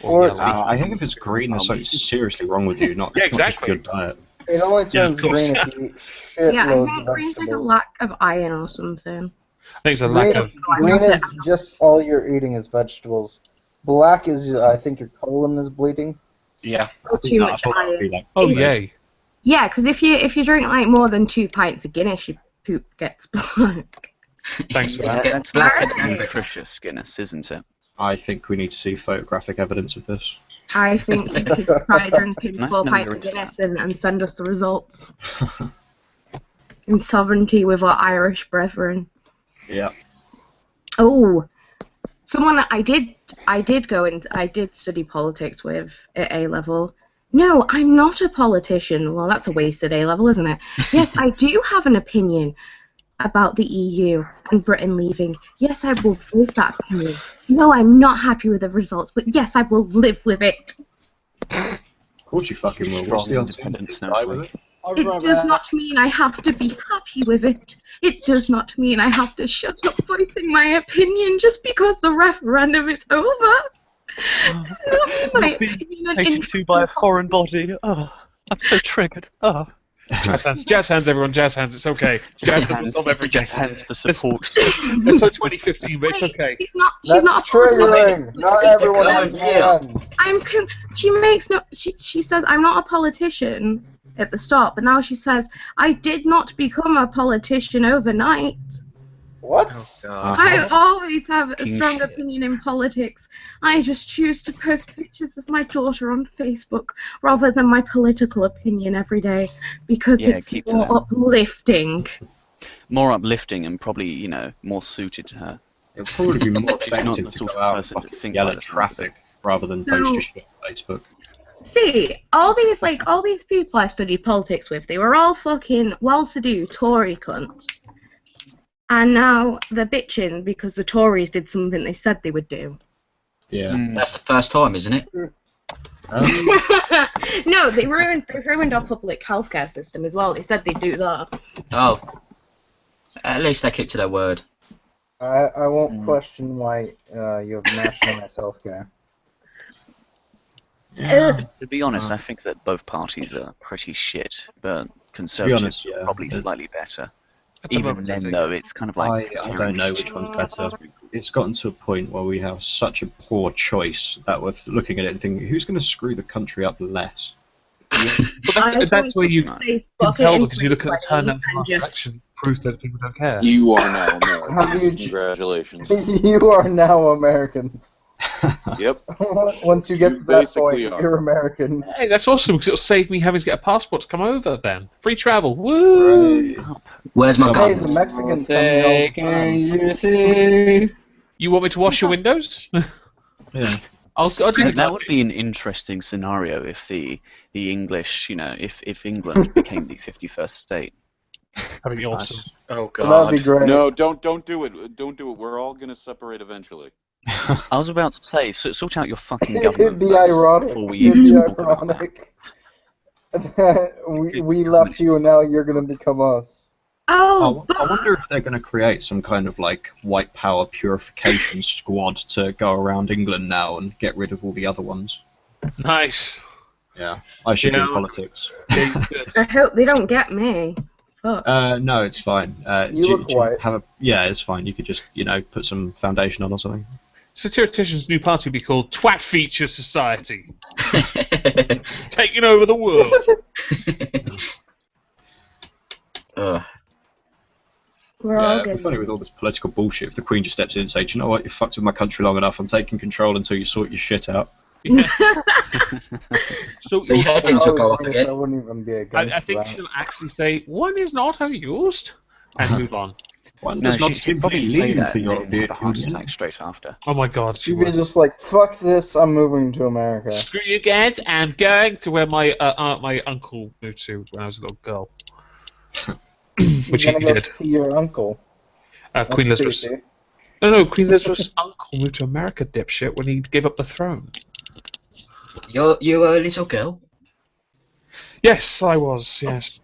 I think if it's green, there's something seriously wrong with you, not just a good diet. It only turns green if you eat shitloads I think green's like a lack of iron or something. I think it's a lack of... Green is just all you're eating is vegetables. Black is, I think your colon is bleeding. Yeah. Too much iron. Oh, yay. Yeah, because if you drink like more than 2 pints of Guinness, your poop gets black. Thanks for that. That's black and nutritious Guinness, isn't it? I think we need to see photographic evidence of this. I think you could try drinking 4 pints of Guinness and send us the results. In sovereignty with our Irish brethren. Yeah. Oh, someone I did study politics with at A level. No, I'm not a politician. Well, that's a wasted A level, isn't it? Yes, I do have an opinion about the EU and Britain leaving. Yes, I will voice that opinion. No, I'm not happy with the results, but yes, I will live with it. Of course you fucking will. What's the alternative? It does not mean I have to be happy with it. It does not mean I have to shut up voicing my opinion just because the referendum is over. Not being hated to by a foreign body. Oh, I'm so triggered. Oh. Jazz hands, everyone, jazz hands, it's okay. Jazz hands will solve everything. Jazz hands for support. It's so 2015, but it's okay. She's not triggering. Not everyone has hands. She says I'm not a politician. at the start, but now she says, I did not become a politician overnight. What? Oh God. I always have a King strong shit. opinion in politics. I just choose to post pictures of my daughter on Facebook rather than my political opinion every day because Yeah, it's keep to more them. uplifting. More uplifting and probably, you know, more suited to her. It'd probably be more She's not effective the to sort go of out and person to fucking think yell by at the sounds of it. traffic rather than No. post your shit on Facebook. See, all these people I studied politics with, they were all fucking well-to-do Tory cunts. And now they're bitching because the Tories did something they said they would do. Yeah. That's the first time, isn't it? No, they ruined our public healthcare system as well. They said they'd do that. Oh. At least they keep to their word. I won't question why you have nationalized healthcare. To be honest, I think that both parties are pretty shit, but To be Conservatives honest, are probably slightly better. At the Even moment, I then, think though, it's kind of like... I don't know which one's better. It's gotten to a point where we have such a poor choice that we're looking at it and thinking, who's going to screw the country up less? But that's where you can tell because you look at the turnout from last just- election, proof that people don't care. You are now How Americans. do you- Congratulations. You are now Americans. Yep. Once you get You to that basically point, are. you're American. Hey, that's awesome because it'll save me having to get a passport to come over then. Free travel. Woo! Right. Where's my Hey, gun? the Mexicans come here all the time. You want me to wash your windows? Yeah. I'll do the That would be an interesting scenario if the English, you know, if England became the 51st state. That'd be awesome. Oh Well, that'd be God. great. No, don't do it. Don't do it. We're all gonna separate eventually. I was about to say, sort out your fucking It'd government be first ironic. before we It'd even be talk about that. ironic. we left you and now you're gonna become us. Oh, I wonder if they're going to create some kind of like white power purification squad to go around England now and get rid of all the other ones. Nice. Yeah, I should Yeah. do politics. I hope they don't get me. Fuck. No, it's fine. You look white. Yeah, it's fine. You could just, you know, put some foundation on or something. Satirifician's new party would be called Twat Feature Society. Taking over the world. We're all It'd be good. funny with all this political bullshit if the Queen just steps in and says, "Do you know what, you fucked with my country long enough, I'm taking control until you sort your shit out." Yeah. So The heading took off I again. wouldn't even be against I think that. she'll actually say, one is not unused, and move on. One No, does not she'd probably simply say leave that the and then European have a heart Union. attack straight after. Oh my god. She She'd be would. just like, fuck this, I'm moving to America. Screw you guys, I'm going to where my my uncle moved to when I was a little girl. Which You're he gonna go did. see your uncle. Queen That's Elizabeth's. creepy. No, Queen Elizabeth's uncle moved to America, dipshit, when he gave up the throne. You a little girl? Yes, I was, yes.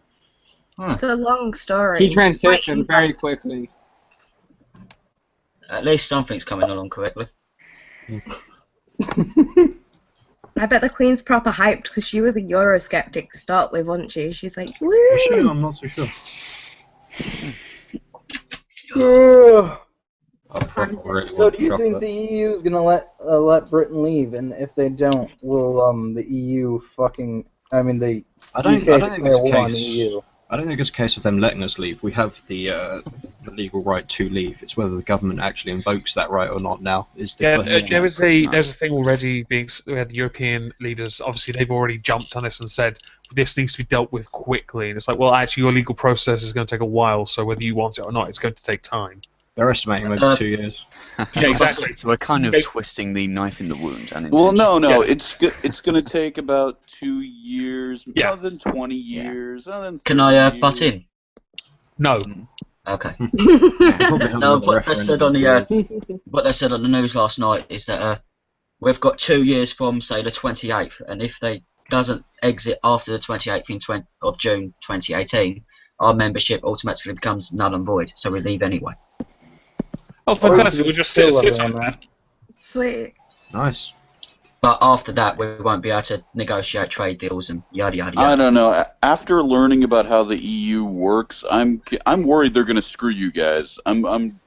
It's a long story. She transitioned very quickly. At least something's coming along correctly. I bet the Queen's proper hyped because she was a Eurosceptic to start with, wasn't she? She's like, woo! Is she? I'm not so sure. So do you think the EU is gonna let Britain leave, and if they don't, will the EU fucking? I mean the I don't UK think declare it's a war on the case. EU. I don't think it's a case of them letting us leave. We have the legal right to leave. It's whether the government actually invokes that right or not. Now is the Yeah, question. there's a thing already being where the European leaders obviously they've already jumped on this and said this needs to be dealt with quickly, and it's like, well, actually your legal process is going to take a while, so whether you want it or not, it's going to take time. They're estimating maybe 2 years. Yeah, exactly. So we're kind of twisting the knife in the wound. Well, no, unintentionally. it's gonna take about 2 years, Yeah. other than 20 years, other than 30 Can I years. butt in? No. Okay. Probably have No, another what they said on referendum. what they said on the news last night is that we've got 2 years from say the 28th, and if they doesn't exit after the 28th of June 2018, our membership automatically becomes null and void. So we leave anyway. Oh, fantastic! We'll just sit like that. Sweet. Nice. But after that, we won't be able to negotiate trade deals and yada yada I yada. don't know. After learning about how the EU works, I'm worried they're gonna screw you guys. I am. I'm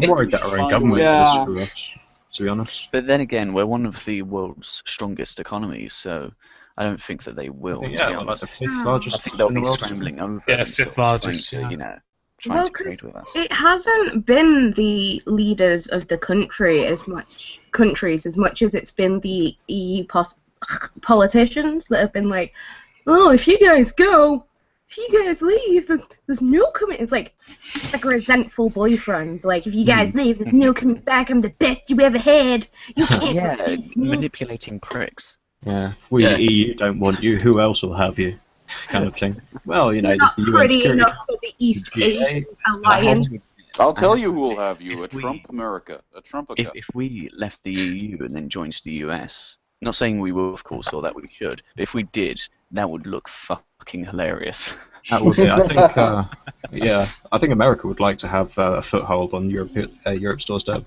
worried that our own Find a government way will to- screw us, to be honest. But then again, we're one of the world's strongest economies, so I don't think that they will. I think, to be yeah, well, like the honest. fifth I largest think they'll in the be world. scrambling over Yeah, and sort fifth of largest, trying to, yeah. trying to trade with us. It hasn't been the leaders of the countries as much as it's been the EU politicians that have been like, oh, if you guys leave, there's no coming. It's like a resentful boyfriend. Like, if you guys leave, there's no coming back. I'm the best you ever had. You can't Yeah, replace me. manipulating pricks. Yeah, if we the EU don't want you, who else will have you? Kind of thing. Well, you know, You're there's not the UN pretty Security enough Council. for the East GA, Asian Alliance. I'll tell you who will have you. A Trump America. A Trumpica. If we left the EU and then joined the US, not saying we will, of course, or that we should, but if we did, that would look fucking hilarious. That would be, I think, yeah, I think America would like to have a foothold on Europe's doorstep.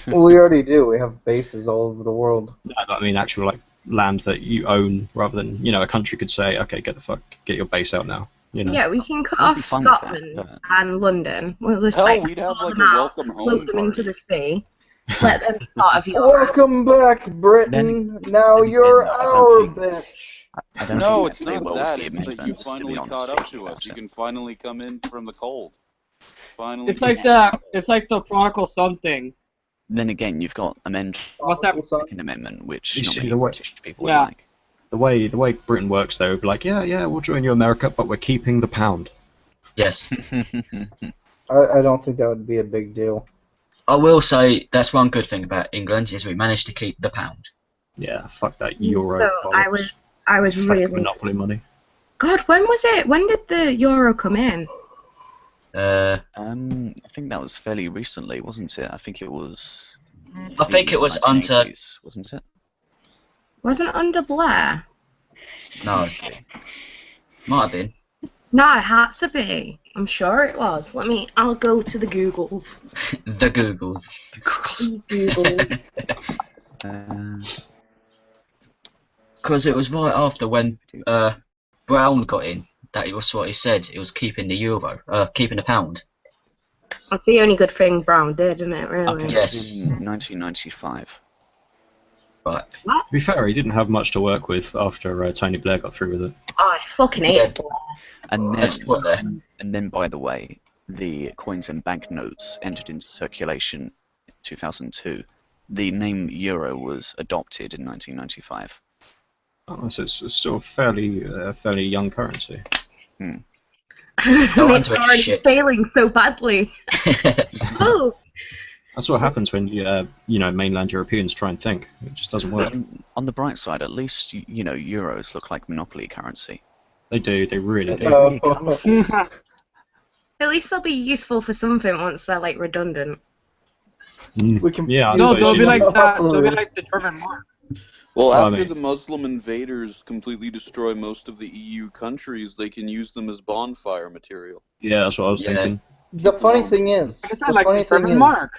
Well, we already do. We have bases all over the world. No, I mean actual like land that you own, rather than a country could say, okay, get your base out now. You know. Yeah, we can cut I'd be off fine with that, Scotland but- and London. We'll just Hell, like we'd have pull like them a out, welcome float home them into party. the sea, let them be part of Europe. Welcome back, Britain. Now you're our bitch. I don't No, think it's they not will that. with the It's that you amendments, to be finally honest caught up with you to us. about You it. can finally come in from the cold. Finally. It's like the prodigal son thing. Then again, you've got What's that? Second Amendment, which You not see many the way- British people Yeah. would like. The way Britain works, though, would be like, yeah, we'll join you, America, but we're keeping the pound. Yes. I don't think that would be a big deal. I will say that's one good thing about England is we managed to keep the pound. Yeah, fuck that euro. So bollocks. I was Fake really. monopoly money. God, when was it? When did the euro come in? I think that was fairly recently, wasn't it? I think it was. I think it was the under. 1980s, wasn't it? Wasn't it under Blair? No. Might have been. No, it had to be. I'm sure it was. I'll go to the Googles. The Googles. The Googles. Because it was right after when Brown got in that it was what he said. It was keeping the euro, keeping the pound. That's the only good thing Brown did, isn't it, really? Okay, Yes. in 1995. Right. What? To be fair, he didn't have much to work with after Tony Blair got through with it. Oh, I fucking hate Blair. And Let's put there. then, by the way, the coins and banknotes entered into circulation in 2002. The name euro was adopted in 1995. Oh, so it's still a fairly young currency. No It's wonder it's already shit. failing so badly. Oh, That's what happens when mainland Europeans try and think. It just doesn't work. On the bright side, at least euros look like monopoly currency. They do. They really They're do. really colourful. at least they'll be useful for something once they're like redundant. We can. Yeah, I No, suppose they'll you be know. like they'll be like the German mark. Well, I after mean- the Muslim invaders completely destroy most of the EU countries, they can use them as bonfire material. Yeah, that's what I was Yeah. thinking. The funny thing is, Like I said, the like funny the thing German is, mark.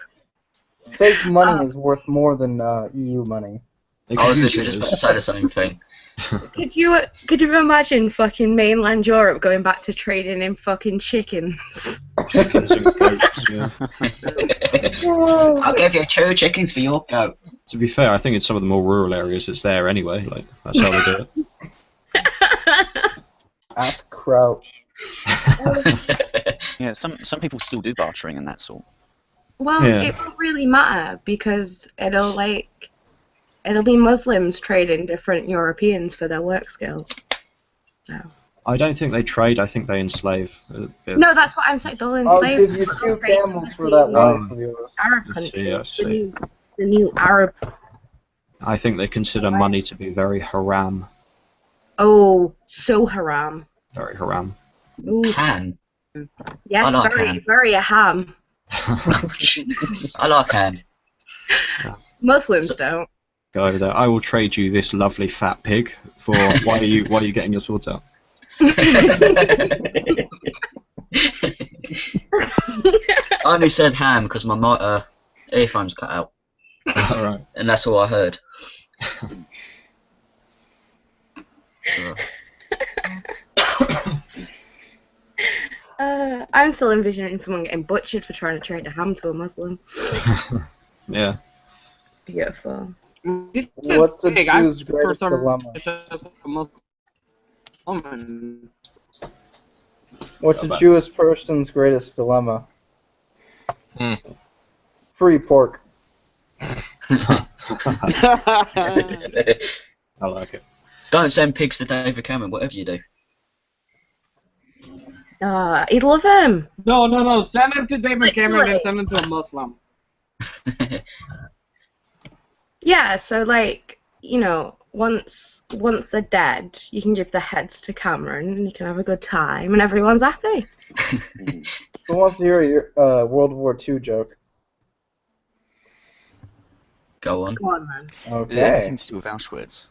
fake money is worth more than EU money. They I was could use literally it just about to as- say the same thing. Could you imagine fucking mainland Europe going back to trading in fucking chickens? chickens and goats. Yeah. I'll give you 2 chickens for your goat. To be fair, I think in some of the more rural areas it's there anyway. Like that's how they do it. Ask Crouch. Yeah, some people still do bartering and that sort. Well, Yeah. it won't really matter because it'll be Muslims trading different Europeans for their work skills. So. I don't think they trade. I think they enslave. No, that's what I'm saying. They'll I'll enslave give you people, 2 they'll trade camels for that them wife of yours. Arab I countries, see, I see. the new Arab. I think they consider money to be very haram. Oh, so haram. Very haram. Ooh. Ham. Yes, I like very, ham. very a ham. I like ham. Muslims don't. Go there. I will trade you this lovely fat pig for. Why are you getting your swords out? I only said ham because my earphones cut out, All right. and that's all I heard. I'm still envisioning someone getting butchered for trying to trade a ham to a Muslim. Yeah. Beautiful. What's a big. Jew's For greatest some dilemma? woman. What's a Jewish person's greatest dilemma? Free pork. I like it. Don't send pigs to David Cameron, whatever you do. He'd love him. No. Send him to David Cameron and send him to a Muslim. Yeah, so like, you know, once they're dead, you can give the heads to Cameron and you can have a good time and everyone's happy. Who wants to hear your World War II joke? Go on. Go on, man. Is it anything Okay. to do with Auschwitz?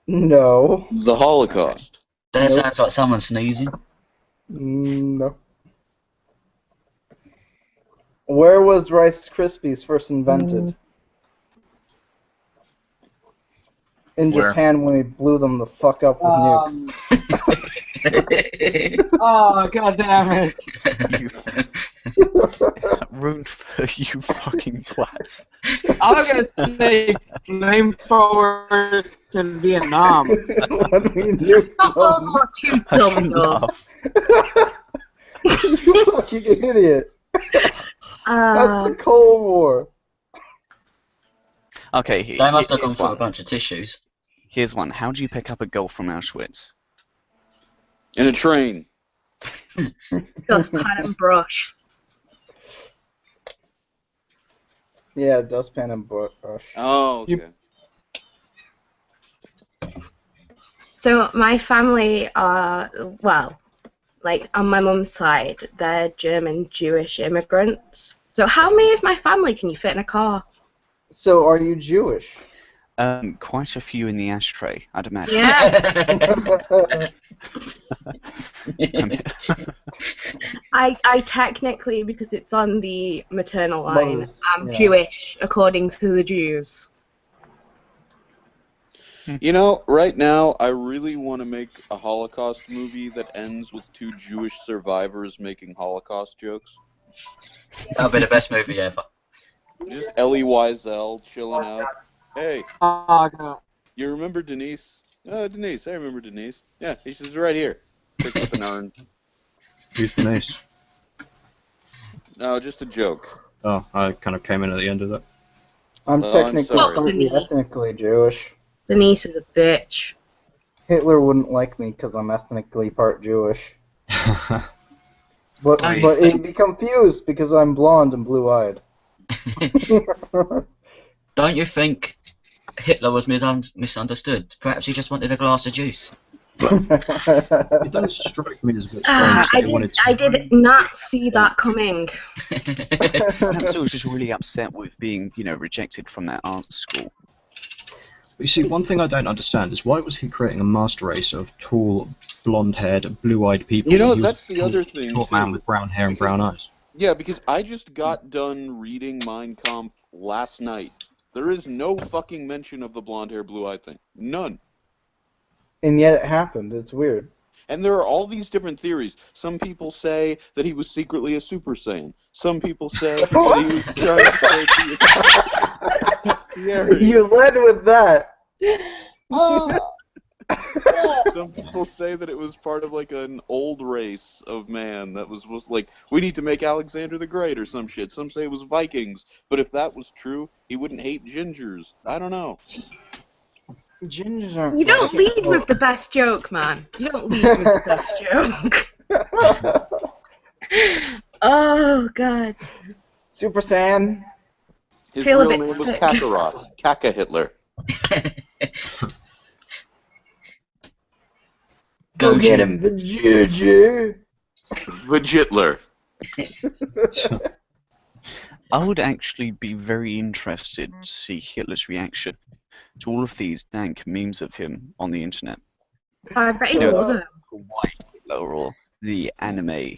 No. The Holocaust. That sounds like someone sneezing. No. Where was Rice Krispies first invented? In Where? Japan, when he blew them the fuck up with nukes. Oh, god damn it. Ruined for you fucking twats. I was gonna say flamethrowers to Vietnam. When we nuked them. Oh, too dumb, though. You fucking idiot. That's the Cold War. Okay, They must have gone here's through a one. bunch of tissues. Here's one. How do you pick up a girl from Auschwitz? In a train. Dustpan and brush. Yeah, dustpan and brush. Oh, okay. So my family are, well, like on my mum's side, they're German Jewish immigrants. So how many of my family can you fit in a car? So, are you Jewish? Quite a few in the ashtray, I'd imagine. Yeah. I technically, because it's on the maternal line, Mother's, I'm yeah. Jewish according to the Jews. You know, right now, I really want to make a Holocaust movie that ends with two Jewish survivors making Holocaust jokes. That'll be the best movie ever. Just Elie Wiesel chilling out. Hey, Oh, god. you remember Denise? Denise, I remember Denise. Yeah, she's right here. Picks up an urn. Who's the niece? No, just a joke. Oh, I kind of came in at the end of that. I'm I'm technically sorry. completely ethnically Jewish. Denise is a bitch. Hitler wouldn't like me because I'm ethnically part Jewish. But he'd be confused because I'm blonde and blue-eyed. Don't you think Hitler was misunderstood? Perhaps he just wanted a glass of juice. It does strike me as a bit strange that they wanted to. I did not see that coming. Perhaps I was just really upset with being, rejected from that art school. But you see, one thing I don't understand is why was he creating a master race of tall, blonde-haired, blue-eyed people? You know, He was that's the other thing, short too. man with brown hair and brown eyes. Yeah, because I just got done reading Mein Kampf last night. There is no fucking mention of the blonde hair, blue eye thing. None. And yet it happened. It's weird. And there are all these different theories. Some people say that he was secretly a Super Saiyan. Some people say that he was trying to be You led with that. Some people say that it was part of like an old race of man that was like, we need to make Alexander the Great or some shit. Some say it was Vikings. But if that was true, he wouldn't hate gingers. I don't know. Gingers aren't. You don't lead with the best joke, man. You don't lead with the best joke. Oh, God. Super Saiyan. His Feel a real bit name was sick. Kakarot. Kaka Hitler. Go get him, the Juju. Vagitler. I would actually be very interested to see Hitler's reaction to all of these dank memes of him on the internet. I bet you love him. White Hitler or the anime.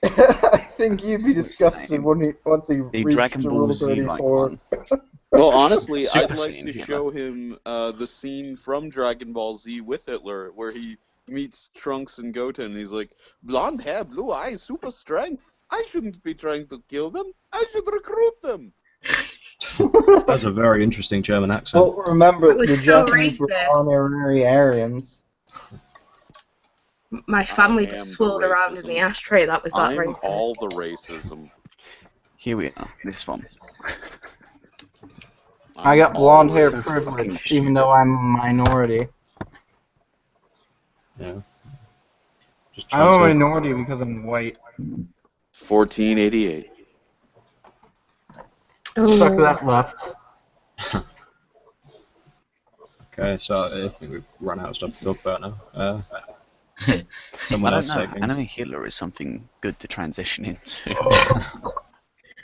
I think you'd be disgusted once he The reached Dragon the Ball Rule Z 34. like one. Well, honestly, Super I'd like Saiyan to Hitler. show him the scene from Dragon Ball Z with Hitler, where he meets Trunks and Goten, and he's like, blonde hair, blue eyes, super strength. I shouldn't be trying to kill them. I should recruit them. That's a very interesting German accent. Well, remember, It was the so Japanese were racist. honorary Aryans. My family I am just the swirled around in the racism. ashtray. That was that I'm racist. all the racism. Here we are. This one. I got blonde hair so privilege, fucking even though I'm a minority. Yeah. Just I'm a trying to. minority because I'm white. 1488. Suck Oh. that left. Okay, so I think we've run out of stuff to talk about now. I Someone don't else know. say I things. know Hitler is something good to transition into.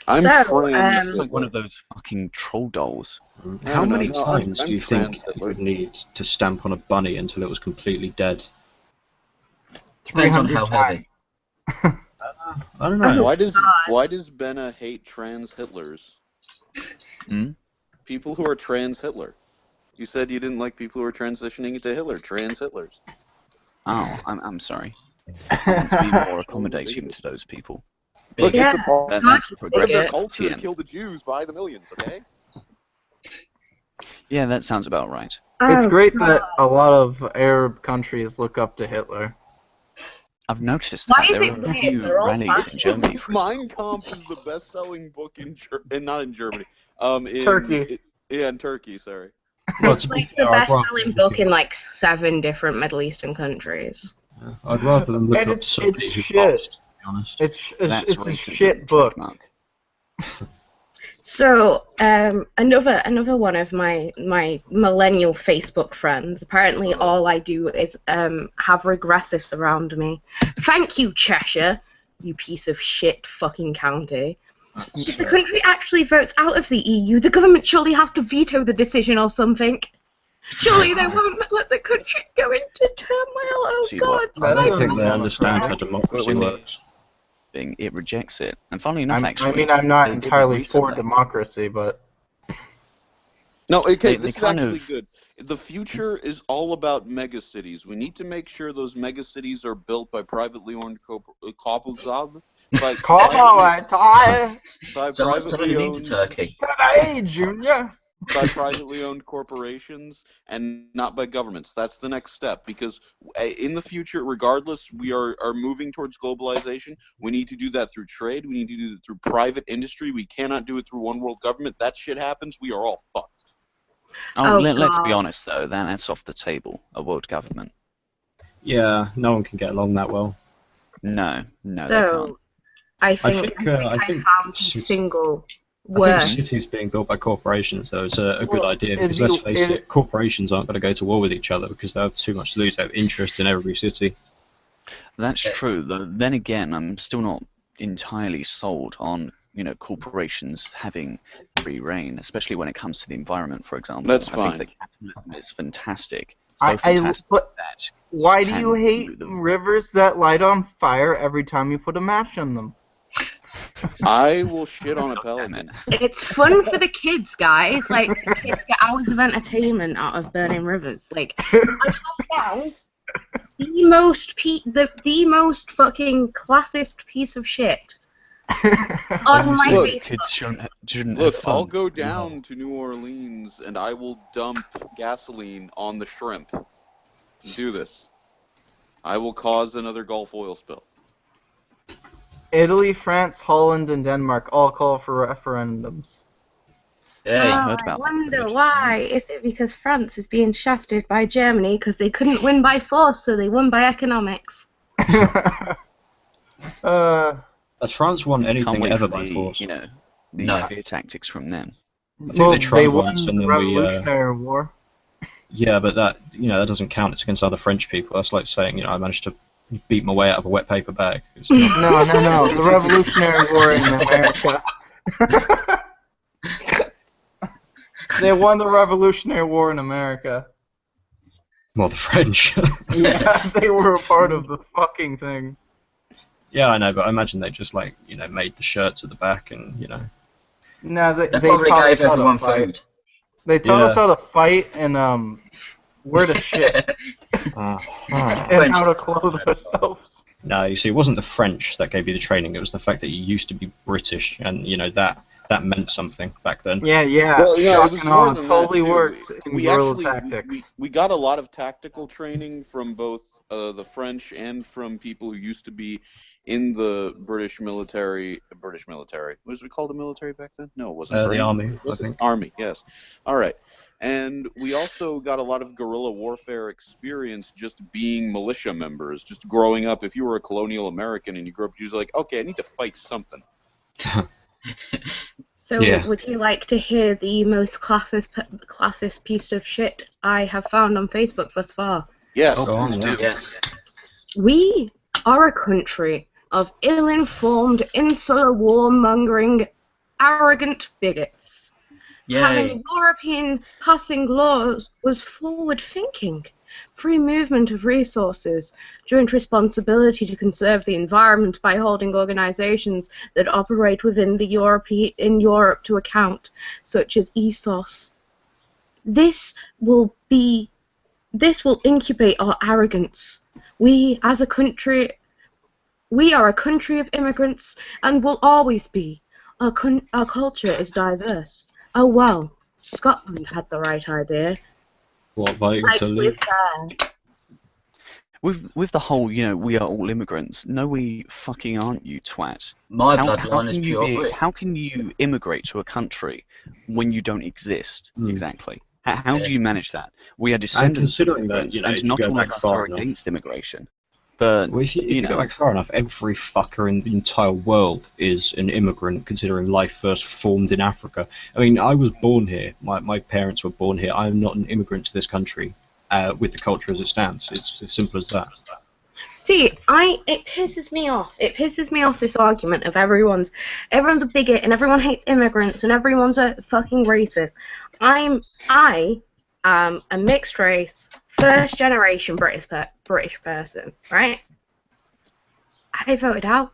I'm So, trans It's like one Hitler. of those fucking troll dolls. How No, many no, I'm times do you think trans you Hitler. would need to stamp on a bunny until it was completely dead? Depends on 300 how heavy. I don't know. Why does Benna hate trans Hitlers? Hmm? People who are trans Hitler. You said you didn't like people who are transitioning into Hitler. Trans Hitlers. Oh, I'm sorry. I want to be more accommodating to those people. Look, Yeah. it's a part That's of their progressive. culture to TM. kill the Jews by the millions, okay? Yeah, that sounds about right. It's Oh, great God. that a lot of Arab countries look up to Hitler. I've noticed Why that is there it are a weird? few They're all rallies in fascist. Germany, for Mein example. Kampf is the best-selling book not in Germany. In Turkey. in Turkey, sorry. Well, It's to be like fair, the I'd rather best-selling them book look in like 7 different Middle Eastern countries. I'd rather them look And up to somebody it's who shit. lost, to be honest. That's It's a racism, shit book. trademark. So, another one of my millennial Facebook friends. Apparently, all I do is have regressives around me. Thank you, Cheshire, you piece of shit fucking county. If the country actually votes out of the EU, the government surely has to veto the decision or something. Surely they won't let the country go into turmoil. Oh See, God! I That's don't think they understand how undemocratic. democracy When they- works. It rejects it. And funnily enough, I actually, mean, I'm not they did entirely for recently. democracy, but No, okay, They this is kind actually of- good. The future is all about megacities. We need to make sure those megacities are built by privately owned Someone's turning into Turkey. Hey, Junior. by privately owned corporations and not by governments. That's the next step, because in the future, regardless, we are moving towards globalization. We need to do that through trade. We need to do it through private industry. We cannot do it through one world government. That shit happens, we are all fucked. Oh, Oh, let's be God. honest though, that's off the table. A world government. Yeah, no one can get along that well. No, they can't. So, I I think I think found the since- single I word. think cities being built by corporations, though, is a good Well, idea, because it'd let's be- face it- it, corporations aren't going to go to war with each other because they have too much to lose. They have interest in every city. That's true. Though, then again, I'm still not entirely sold on corporations having free reign, especially when it comes to the environment, for example. That's I fine. think that capitalism is fantastic. So fantastic but that why do can you hate pollute them. rivers that light on fire every time you put a match in them? I will shit on a God damn it. pelican. It's fun for the kids, guys. Like, the kids get hours of entertainment out of burning rivers. Like, I have found the most fucking classist piece of shit on my Look, Facebook. Kids shouldn't Look, have fun. I'll go down to New Orleans and I will dump gasoline on the shrimp. Do this. I will cause another Gulf oil spill. Italy, France, Holland, and Denmark all call for referendums. Hey, I heard about I that wonder already. why. Is it because France is being shafted by Germany because they couldn't win by force, so they won by economics? Has France won Can't anything wait ever for by the, force? the No. fear tactics from them. I think they tried once, won and the then we. Revolutionary War. Yeah, but that that doesn't count. It's against other French people. That's like saying I managed to beat my way out of a wet paper bag. It's not- No. The Revolutionary War in America. They won the Revolutionary War in America. Well, the French. Yeah, they were a part of the fucking thing. Yeah, I know, but I imagine they just made the shirts at the back and No, they they probably taught us gave how to everyone fight. food. They taught us Yeah. how to fight and where to shit and how to clothe ourselves. No, you see, it wasn't the French that gave you the training. It was the fact that you used to be British, and that that meant something back then. Yeah. Well, yeah, it was Shocking more on. than Totally that too. worked in We guerrilla actually tactics. we got a lot of tactical training from both the French and from people who used to be in the British military. British military. What was we called the military back then? No, it wasn't. The army, Was I it? think. Army. Yes. All right. And we also got a lot of guerrilla warfare experience just being militia members, just growing up. If you were a colonial American and you grew up, you was like, okay, I need to fight something. So, Yeah. would you like to hear the most classist piece of shit I have found on Facebook thus far? Yes. Go on, yeah. Yes. We are a country of ill-informed, insular, warmongering, arrogant bigots. Yay. Having European passing laws was forward-thinking. Free movement of resources, joint responsibility to conserve the environment by holding organizations that operate within in Europe to account, such as ESOS. This will incubate our arrogance. We are a country of immigrants and will always be. Our culture is diverse. Oh well, Scotland had the right idea. What, voting to leave? With the whole, we are all immigrants. No, we fucking aren't, you twat. My bloodline is pure Brit. How can you immigrate to a country when you don't exist? Exactly. How do you manage that? We are descendants of immigrants, and not all of us are against immigration. But well, if you go back far enough, every fucker in the entire world is an immigrant, considering life first formed in Africa. I mean, I was born here. My parents were born here. I am not an immigrant to this country with the culture as it stands. It's as simple as that. See, it pisses me off. It pisses me off, this argument of everyone's a bigot and everyone hates immigrants and everyone's a fucking racist. I am a mixed race, first generation British person, right? I voted out.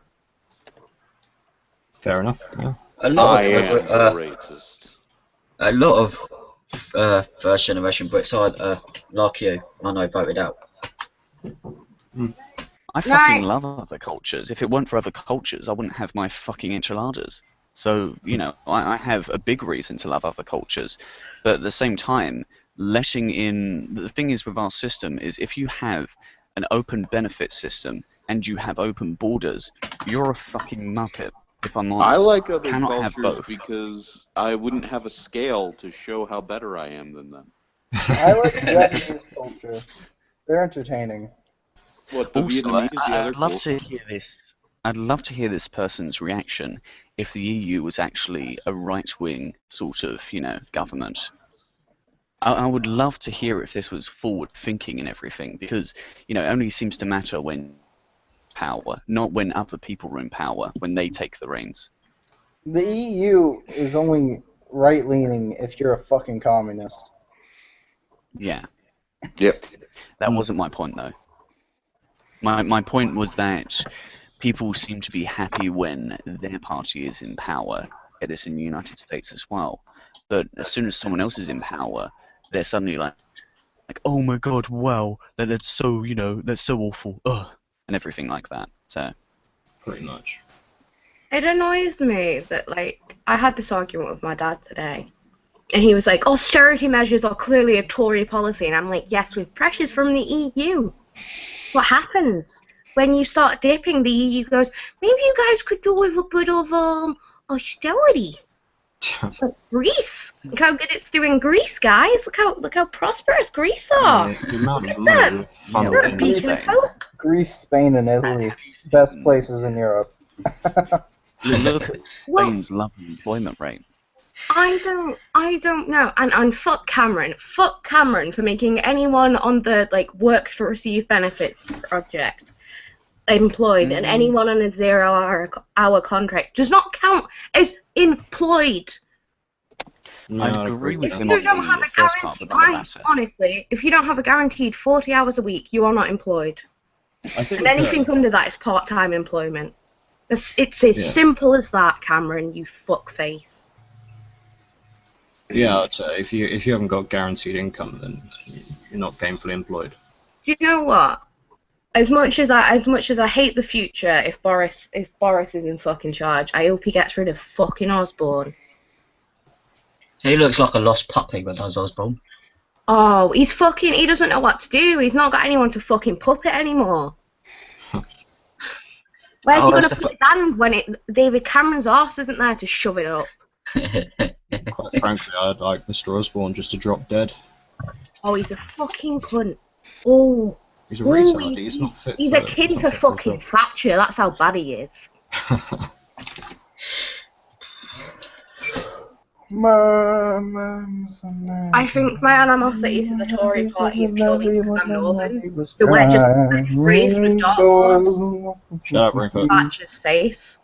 Fair enough. Yeah. I am a racist. A lot of first generation Brits are like you. I know voted out. I fucking love other cultures. If it weren't for other cultures, I wouldn't have my fucking enchiladas. So, I have a big reason to love other cultures. But at the same time, letting in... The thing is with our system is if you have an open benefit system and you have open borders, you're a fucking muppet, if I'm honest. I like other cultures because I wouldn't have a scale to show how better I am than them. I like Japanese culture. They're entertaining. What, the Vietnamese? I'd love to hear this. I'd love to hear this person's reaction if the EU was actually a right-wing sort of, government. I would love to hear if this was forward-thinking and everything, because, it only seems to matter when power, not when other people are in power, when they take the reins. The EU is only right-leaning if you're a fucking communist. Yeah. Yep. That wasn't my point, though. My point was that people seem to be happy when their party is in power. It is in the United States as well. But as soon as someone else is in power, they're suddenly like, oh my god, wow, that's so, that's so awful, ugh, and everything like that. So, pretty much. It annoys me that, I had this argument with my dad today, and he was like, austerity measures are clearly a Tory policy, and I'm like, yes, with pressures from the EU. What happens when you start dipping? The EU goes, maybe you guys could do with a bit of austerity. Like Greece, look how good it's doing. Greece, guys, look how prosperous Greece are. Greece, Spain, and Italy, best places in Europe. Look at Spain's lovely employment rate. I don't know, and fuck Cameron for making anyone on the work to receive benefits project employed, and anyone on a 0-hour contract does not count as employed. No, I'd agree with him on the first part of the honestly, if you don't have a guaranteed 40 hours a week, you are not employed. And anything under that is part-time employment. It's as simple as that, Cameron, you fuckface. Yeah, I'd say if you haven't got guaranteed income, then you're not gainfully employed. Do you know what? As much as I hate the future, if Boris is in fucking charge, I hope he gets rid of fucking Osborne. He looks like a lost puppy when does Osborne. Oh, he doesn't know what to do. He's not got anyone to fucking puppet anymore. Where's he gonna put his hand when David Cameron's arse isn't there to shove it up? Quite frankly, I'd like Mr. Osborne just to drop dead. Oh, he's a fucking cunt. Oh. He's a retard. He's not fit. He's akin to fucking Thatcher. That's how bad he is. I think my animosity to the Tory party is purely because I'm Northern. So we're just raised with dartboards. Shut up, Rinko. Thatcher's face.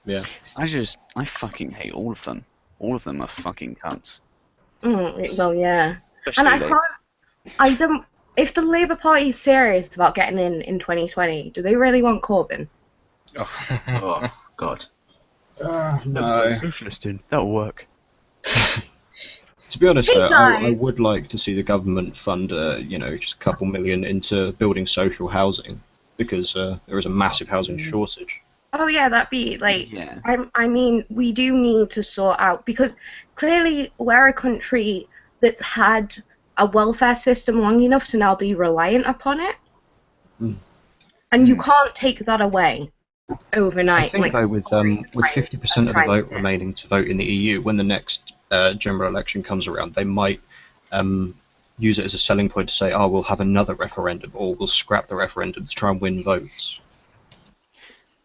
Yeah. I fucking hate all of them. All of them are fucking cunts. Well, yeah. And I don't. If the Labour Party is serious about getting in 2020, do they really want Corbyn? Oh God. No. Socialist in. That'll work. To be honest, I would like to see the government fund, just a couple million into building social housing, because there is a massive housing shortage. Oh yeah, that'd be like. Yeah. I mean, we do need to sort out, because clearly we're a country that's had a welfare system long enough to now be reliant upon it, and you can't take that away overnight. I think though, with 50% of the vote remaining to vote in the EU, when the next general election comes around, they might use it as a selling point to say, "Oh, we'll have another referendum, or we'll scrap the referendum to try and win votes."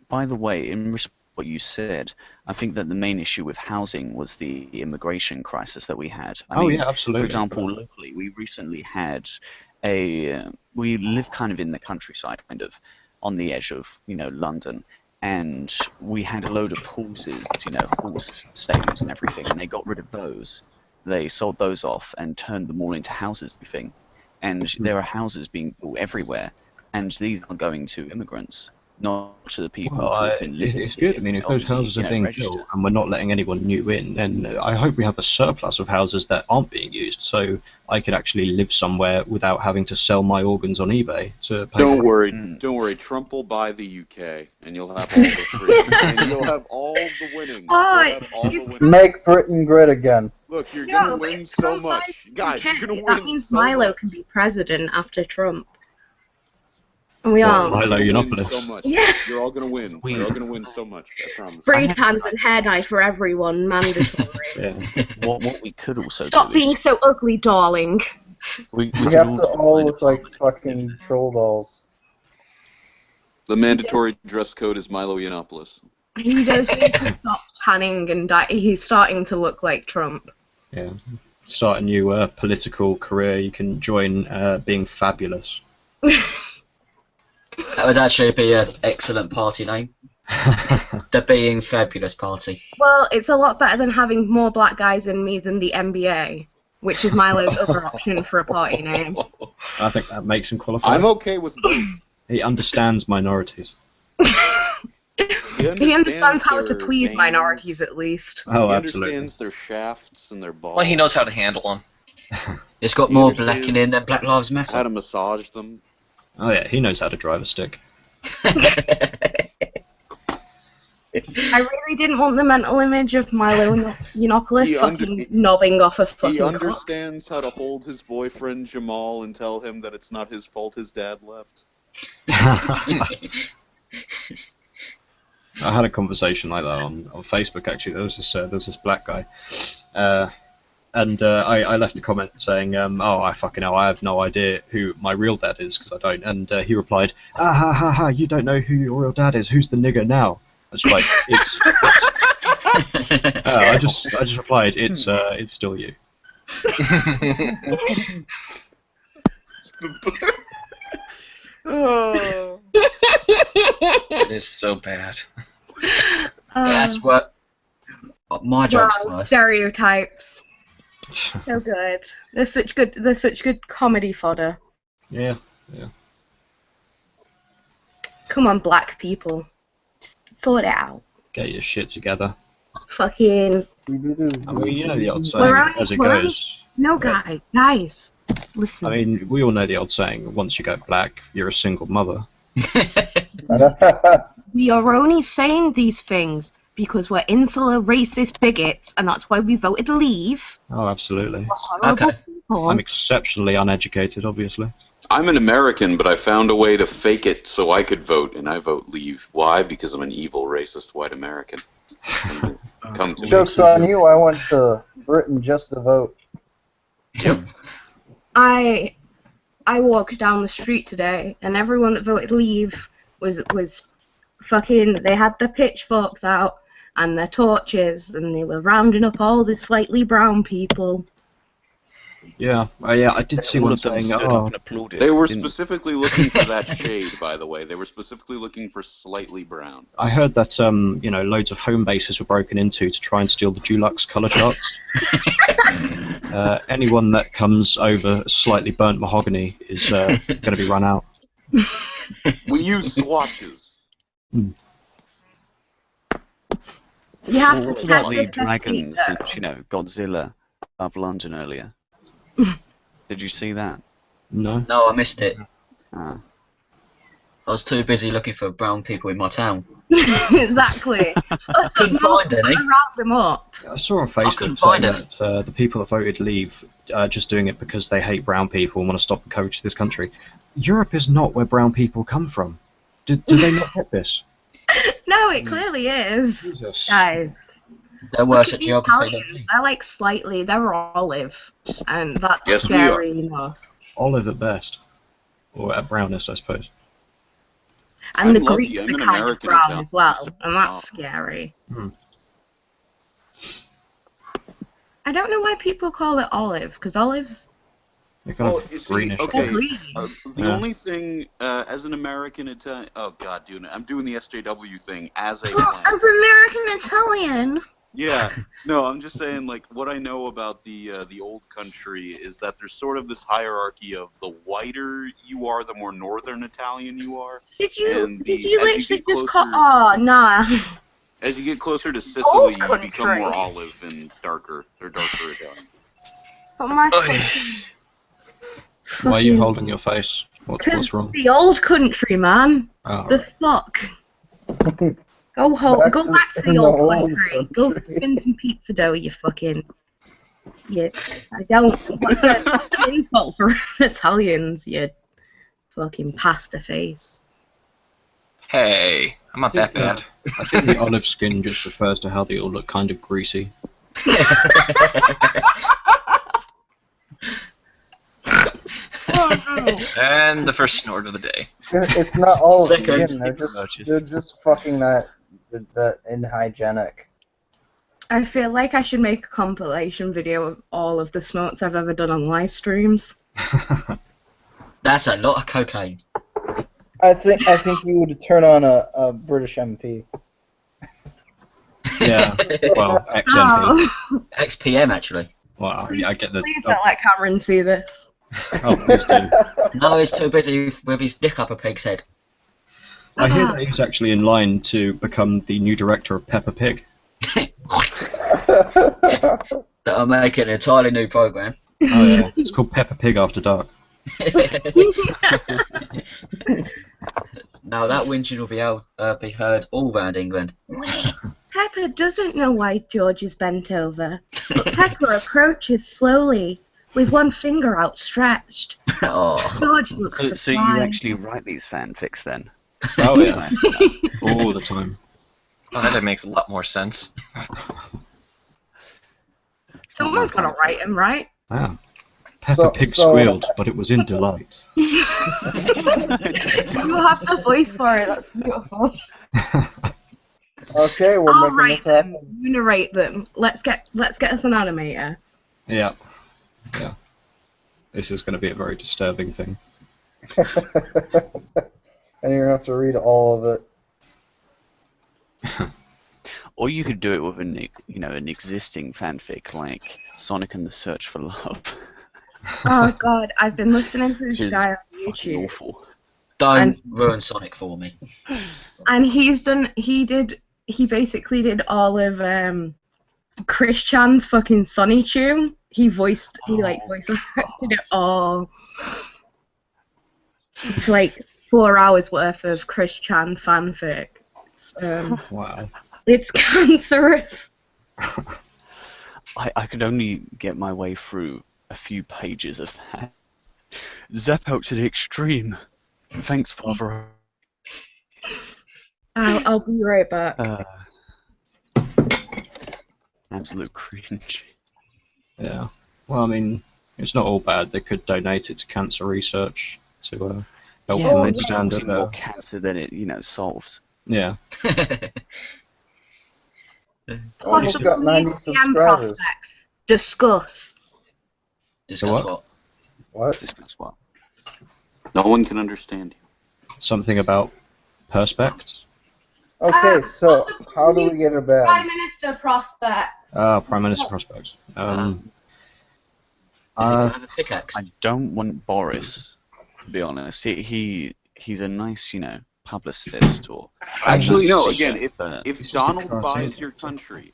By the way, in response to what you said, I think that the main issue with housing was the immigration crisis that we had. I mean, yeah, absolutely. For example, locally, we recently had we live kind of in the countryside, kind of on the edge of, London, and we had a load of horses, horse stables and everything, and they got rid of those. They sold those off and turned them all into houses, and there are houses being built everywhere, and these are going to immigrants, not to the people who've been living. It's good. I mean, if those houses are being built and we're not letting anyone new in, then I hope we have a surplus of houses that aren't being used, so I could actually live somewhere without having to sell my organs on eBay to pay. Don't worry. Trump will buy the UK, and you'll have all the freedom, and you'll have all the winning. Make Britain great again. Look, you're gonna win so much, guys. You're gonna win. That means Milo can be president after Trump. We are. Milo Yiannopoulos. So much. Yeah. You're all gonna win. You're all gonna win so much. I promise. Spray cans and hair dye for everyone, mandatory. What we could also Stop being so ugly, darling. We have to all look like fucking troll dolls. The mandatory dress code is Milo Yiannopoulos. He does need to stop tanning and he's starting to look like Trump. Yeah. Start a new political career. You can join being fabulous. That would actually be an excellent party name. The Being Fabulous Party. Well, it's a lot better than having more black guys in me than the NBA, which is Milo's other option for a party name. I think that makes him qualify. I'm okay with both. He understands minorities. He understands how to please minorities, at least. Oh, he absolutely. understands their shafts and their balls. Well, he knows how to handle them. It's got more blacking in than Black Lives Matter. How to massage them. Oh yeah, he knows how to drive a stick. I really didn't want the mental image of Milo Yiannopoulos fucking knobbing off a fucking He understands how to hold his boyfriend Jamal and tell him that it's not his fault his dad left. I had a conversation like that on Facebook, actually. There was this black guy, and I left a comment saying, "Oh, I fucking hell, I have no idea who my real dad is because I don't." And he replied, "Ah ha ha ha! You don't know who your real dad is? Who's the nigger now?" I was like, I just replied, "It's still you." Oh. It is so bad. That's what my jokes were. Stereotypes. So good. They're such good comedy fodder. Yeah. Come on, black people. Just sort it out. Get your shit together. Fucking. I mean, you know the old saying, as it goes. No, guys. Listen. I mean, we all know the old saying, once you go black, you're a single mother. We are only saying these things because we're insular racist bigots, and that's why we voted leave. Oh, absolutely. We're horrible people. I'm exceptionally uneducated, obviously. I'm an American, but I found a way to fake it so I could vote, and I vote leave. Why? Because I'm an evil, racist, white American. Come to Joke's me. on you, I went to Britain just to vote. Yep. I walked down the street today, and everyone that voted leave was fucking. They had their pitchforks out and their torches, and they were rounding up all the slightly brown people. Yeah, I did see one saying, They were specifically looking for that shade, by the way. They were specifically looking for slightly brown. I heard that loads of home bases were broken into to try and steal the Dulux colour charts. Anyone that comes over slightly burnt mahogany is going to be run out. We use swatches. What about the dragons and, Godzilla above London earlier? Did you see that? No. No, I missed it. Ah. I was too busy looking for brown people in my town. Exactly. Couldn't find any. I round them up. I saw on Facebook saying that the people that voted leave are just doing it because they hate brown people and want to stop the coach of this country. Europe is not where brown people come from. Do they not get this? No, it clearly is. Jesus. Guys. They're worse at geography than me. They're like they're olive, and that's Yes, scary enough. Olive at best. Or at brownest, I suppose. And the I'm lucky, Greeks I'm are an kind of American brown Italian. as well, and that's scary. I don't know why people call it olive, because olives... Well, you see, greenish. okay, green. the only thing, as an American Italian... Oh, God, dude, I'm doing the SJW thing as a plant. As American Italian... Yeah, no, I'm just saying, like, what I know about the old country is that there's sort of this hierarchy of the whiter you are, the more northern Italian you are. Did you as literally get just closer, Oh, nah. As you get closer to Sicily, you country. become more olive and darker. They're darker Italians. But my Why are you holding your face? What's wrong? The old country, man. Oh, The fuck. Go back to the old country. Go spin some pizza dough, you fucking... Yeah, I don't... What's an insult for Italians, you fucking pasta face. Hey, I'm not that bad. I think the olive skin just refers to how they all look kind of greasy. And the first snort of the day. It's not all of Second. skin. They're just fucking that unhygienic. I feel like I should make a compilation video of all of the snorts I've ever done on live streams. That's a lot of cocaine. I think you would turn on a British MP. Yeah, well, XMP. Oh. XPM, actually. Well, I get the... Please don't let Cameron see this. Oh, please do. No, he's too busy with his dick up a pig's head. I hear that he's actually in line to become the new director of Peppa Pig. That'll make it an entirely new program. Oh yeah, it's called Peppa Pig After Dark. Now that whinging will be heard all round England. Wait, Peppa doesn't know why George is bent over. But Peppa approaches slowly, with one finger outstretched. Oh. George looks So you surprised. actually write these fanfics then? Oh yeah, all the time. Oh, that makes a lot more sense. Someone's got to write him, right? Ah. Peppa Pig squealed, but it was in delight. You have the voice for it. That's beautiful. Okay, we're I'll making write this happen. them. You narrate them. Let's get us an animator. Yeah. Yeah. This is going to be a very disturbing thing. And you're gonna have to read all of it. Or you could do it with an existing fanfic like Sonic and the Search for Love. Oh god, I've been listening to this Which is guy on fucking YouTube. awful. Don't ruin Sonic for me. And he basically did all of Chris Chan's fucking Sonny Tune. he voice acted it all. It's like 4 hours worth of Chris Chan fanfic. Wow. It's cancerous. I could only get my way through a few pages of that. Zap out to the extreme. Thanks, Father. I'll be right back. Absolute cringe. Yeah. Well, I mean, it's not all bad. They could donate it to cancer research to help them understand it more cancer than it, solves. Yeah. Almost got 90 subscribers. Prospects. Discuss. Discuss what? What? Discuss what? No one can understand you. Something about perspex? Okay, so how do we get her back? Prime Minister prospects. Prime Minister prospects. I don't want Boris, to be honest. He's a nice, publicist or. Actually, no. Again, if Donald buys your country,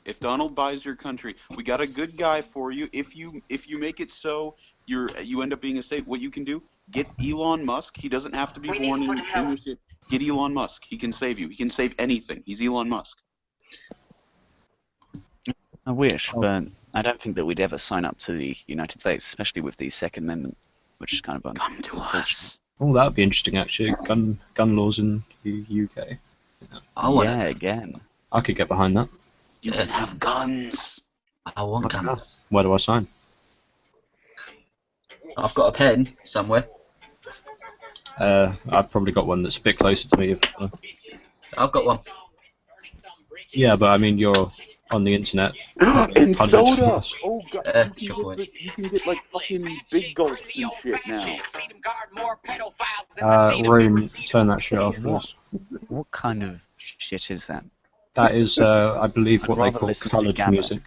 we got a good guy for you. If you make it so you end up being a state, what you can do? Get Elon Musk. He doesn't have to be born in your state. Get Elon Musk. He can save you. He can save anything. He's Elon Musk. I wish, but I don't think that we'd ever sign up to the United States, especially with the Second Amendment, which is kind of come to us. Oh, that would be interesting, actually. Gun laws in the UK. Yeah, again. I could get behind that. You can have guns. I want guns. Where do I sign? I've got a pen somewhere. I've probably got one that's a bit closer to me. I've got one. Yeah, but I mean, you're on the internet. And soda! Oh god, you can get like fucking big gulps and shit now. Room, turn that shit off, please. What kind of shit is that? That is, I believe, what they call coloured music.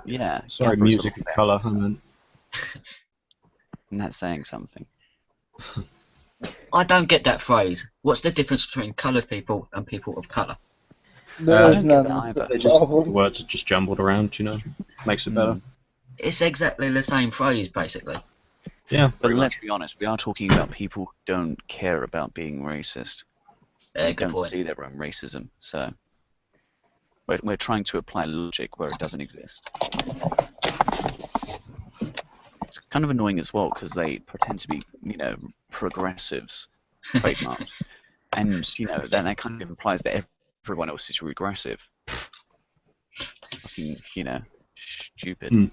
Yeah. Sorry, music of colour, I meant. And that's saying something. I don't get that phrase. What's the difference between coloured people and people of colour? There's none. The words are just jumbled around, makes it better. It's exactly the same phrase, basically. Yeah. But let's be honest, we are talking about people who don't care about being racist. They don't see their own racism, so we're trying to apply logic where it doesn't exist. It's kind of annoying as well because they pretend to be, progressives, trademarked, and then that kind of implies that everyone else is regressive. Fucking, stupid.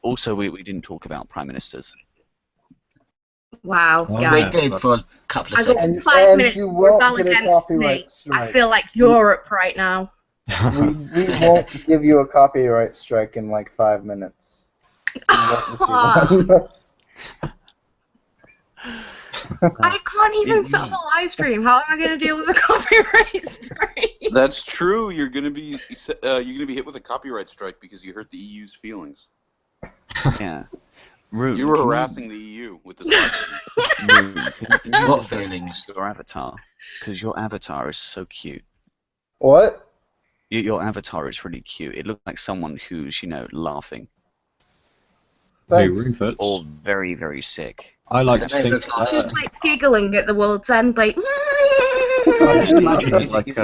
Also, we didn't talk about prime ministers. Wow, We did for a couple of seconds. And 5 minutes you won't get a against copyright me. strike. I feel like Europe right now. We won't give you a copyright strike in like 5 minutes. I can't even set up a live stream. How am I going to deal with a copyright strike? That's true. You're gonna be hit with a copyright strike because you hurt the EU's feelings. Yeah. Rude. You were harassing the EU with this live stream. Rude. Can you What feelings? Your avatar, because your avatar is so cute. What? Your avatar is really cute. It looks like someone who's, laughing. Thanks. Or very, very sick. I like to think Just like giggling at the world's end, like. I just imagine it like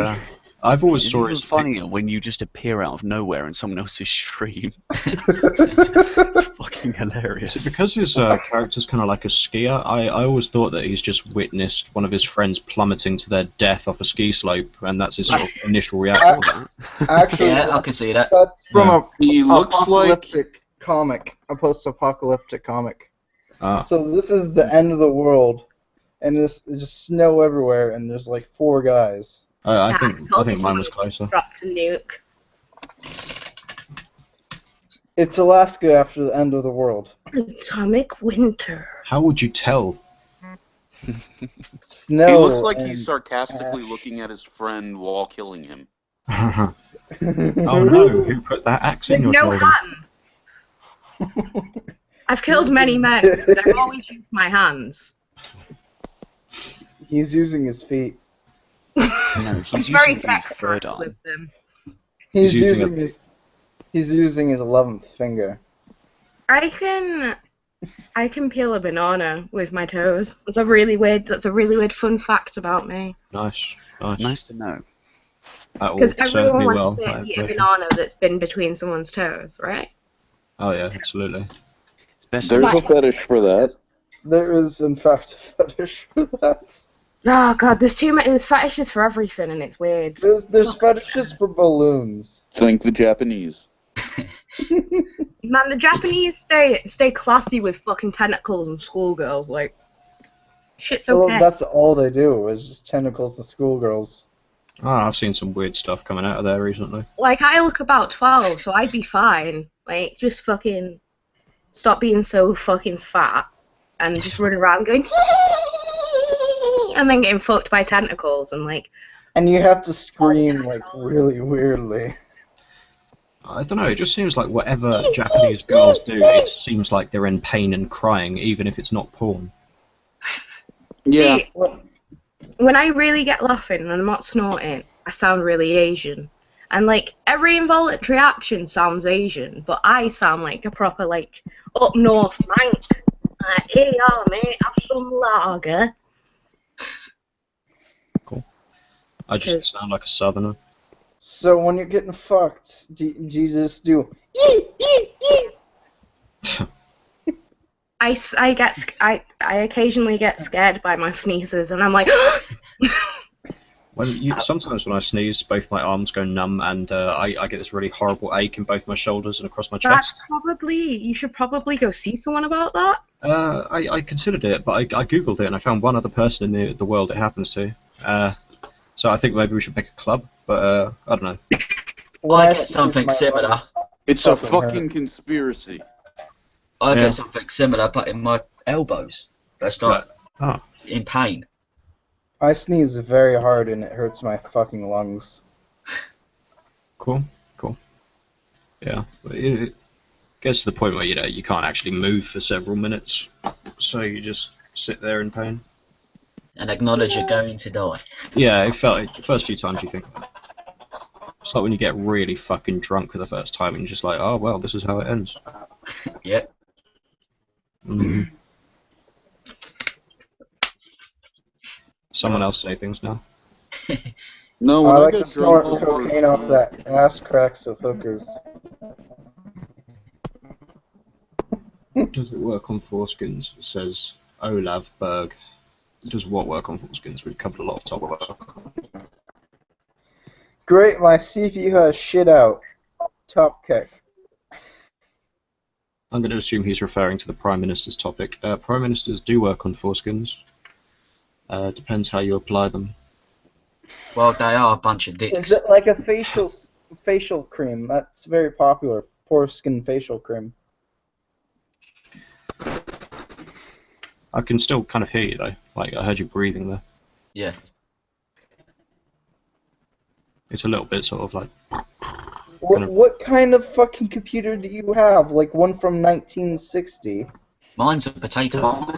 I've always It's saw even it funnier when you just appear out of nowhere in someone else's stream. It's fucking hilarious. So because his character's kind of like a skier, I always thought that he's just witnessed one of his friends plummeting to their death off a ski slope, and that's his sort of initial reaction. Actually, Yeah, I can see that. that's from He looks like a post-apocalyptic comic. Ah. So this is the end of the world, and there's just snow everywhere, and there's like 4 guys. I think mine was closer. Dropped a nuke. It's Alaska after the end of the world. Atomic winter. How would you tell? Snow. he looks like and, he's sarcastically looking at his friend while killing him. Oh no, who put that axe in With your no shoulder? hands. I've killed many men, but I've always used my hands. He's using his feet. No, he's I'm very using his third dexterous arm. with them. He's using using his. He's using his 11th finger. I can peel a banana with my toes. That's a really weird fun fact about me. Nice. Nice to know. That will Because serve everyone me well. wants that to eat a information. banana that's been between someone's toes, right? Oh yeah, absolutely. Especially There's a fetish for that. There is, in fact, a fetish for that. Oh god, there's fetishes for everything, and it's weird. There's fetishes for balloons. Think the Japanese. Man, the Japanese stay classy with fucking tentacles and schoolgirls. Like, shit's okay. Well, that's all they do is just tentacles and schoolgirls. Oh, I've seen some weird stuff coming out of there recently. Like, I look about 12, so I'd be fine. Like, just fucking stop being so fucking fat and just run around going and then getting fucked by tentacles and like. And you have to scream like really weirdly. I don't know, it just seems like whatever Japanese girls do, it seems like they're in pain and crying, even if it's not porn. Yeah. See, when I really get laughing and I'm not snorting, I sound really Asian. And like every involuntary action sounds Asian, but I sound like a proper like up north Mank. Here you are, mate, have some lager. Cool. I just sound like a southerner. So when you're getting fucked, do you just do? I occasionally get scared by my sneezes, and I'm like. Well, sometimes when I sneeze, both my arms go numb, and I get this really horrible ache in both my shoulders and across my chest. You should probably go see someone about that. I considered it, but I googled it and I found one other person in the world it happens to. So I think maybe we should make a club, but I don't know. I get something similar. It's a fucking conspiracy. I get something similar, but in my elbows. They start in pain. I sneeze very hard and it hurts my fucking lungs. Cool. Yeah, it gets to the point where you can't actually move for several minutes, so you just sit there in pain. And acknowledge you're going to die. Yeah, it felt like the first few times you think. It's like when you get really fucking drunk for the first time and you're just like, oh well, this is how it ends. Yep. Mm-hmm. Someone else say things now. No, I when like I to get snort drunk, cocaine off that ass cracks of hookers. Does it work on foreskins? It says Olav Berg. Does what work on foreskins? We've covered a lot of topics. Great, my CPU has shit out. Top kick. I'm going to assume he's referring to the Prime Minister's topic. Prime Ministers do work on foreskins. Depends how you apply them. Well, they are a bunch of dicks. Is it like a facial cream? That's very popular. Foreskin facial cream. I can still kind of hear you though. Like I heard you breathing there. Yeah. It's a little bit sort of like. What kind of fucking computer do you have? Like one from 1960? Mine's a potato.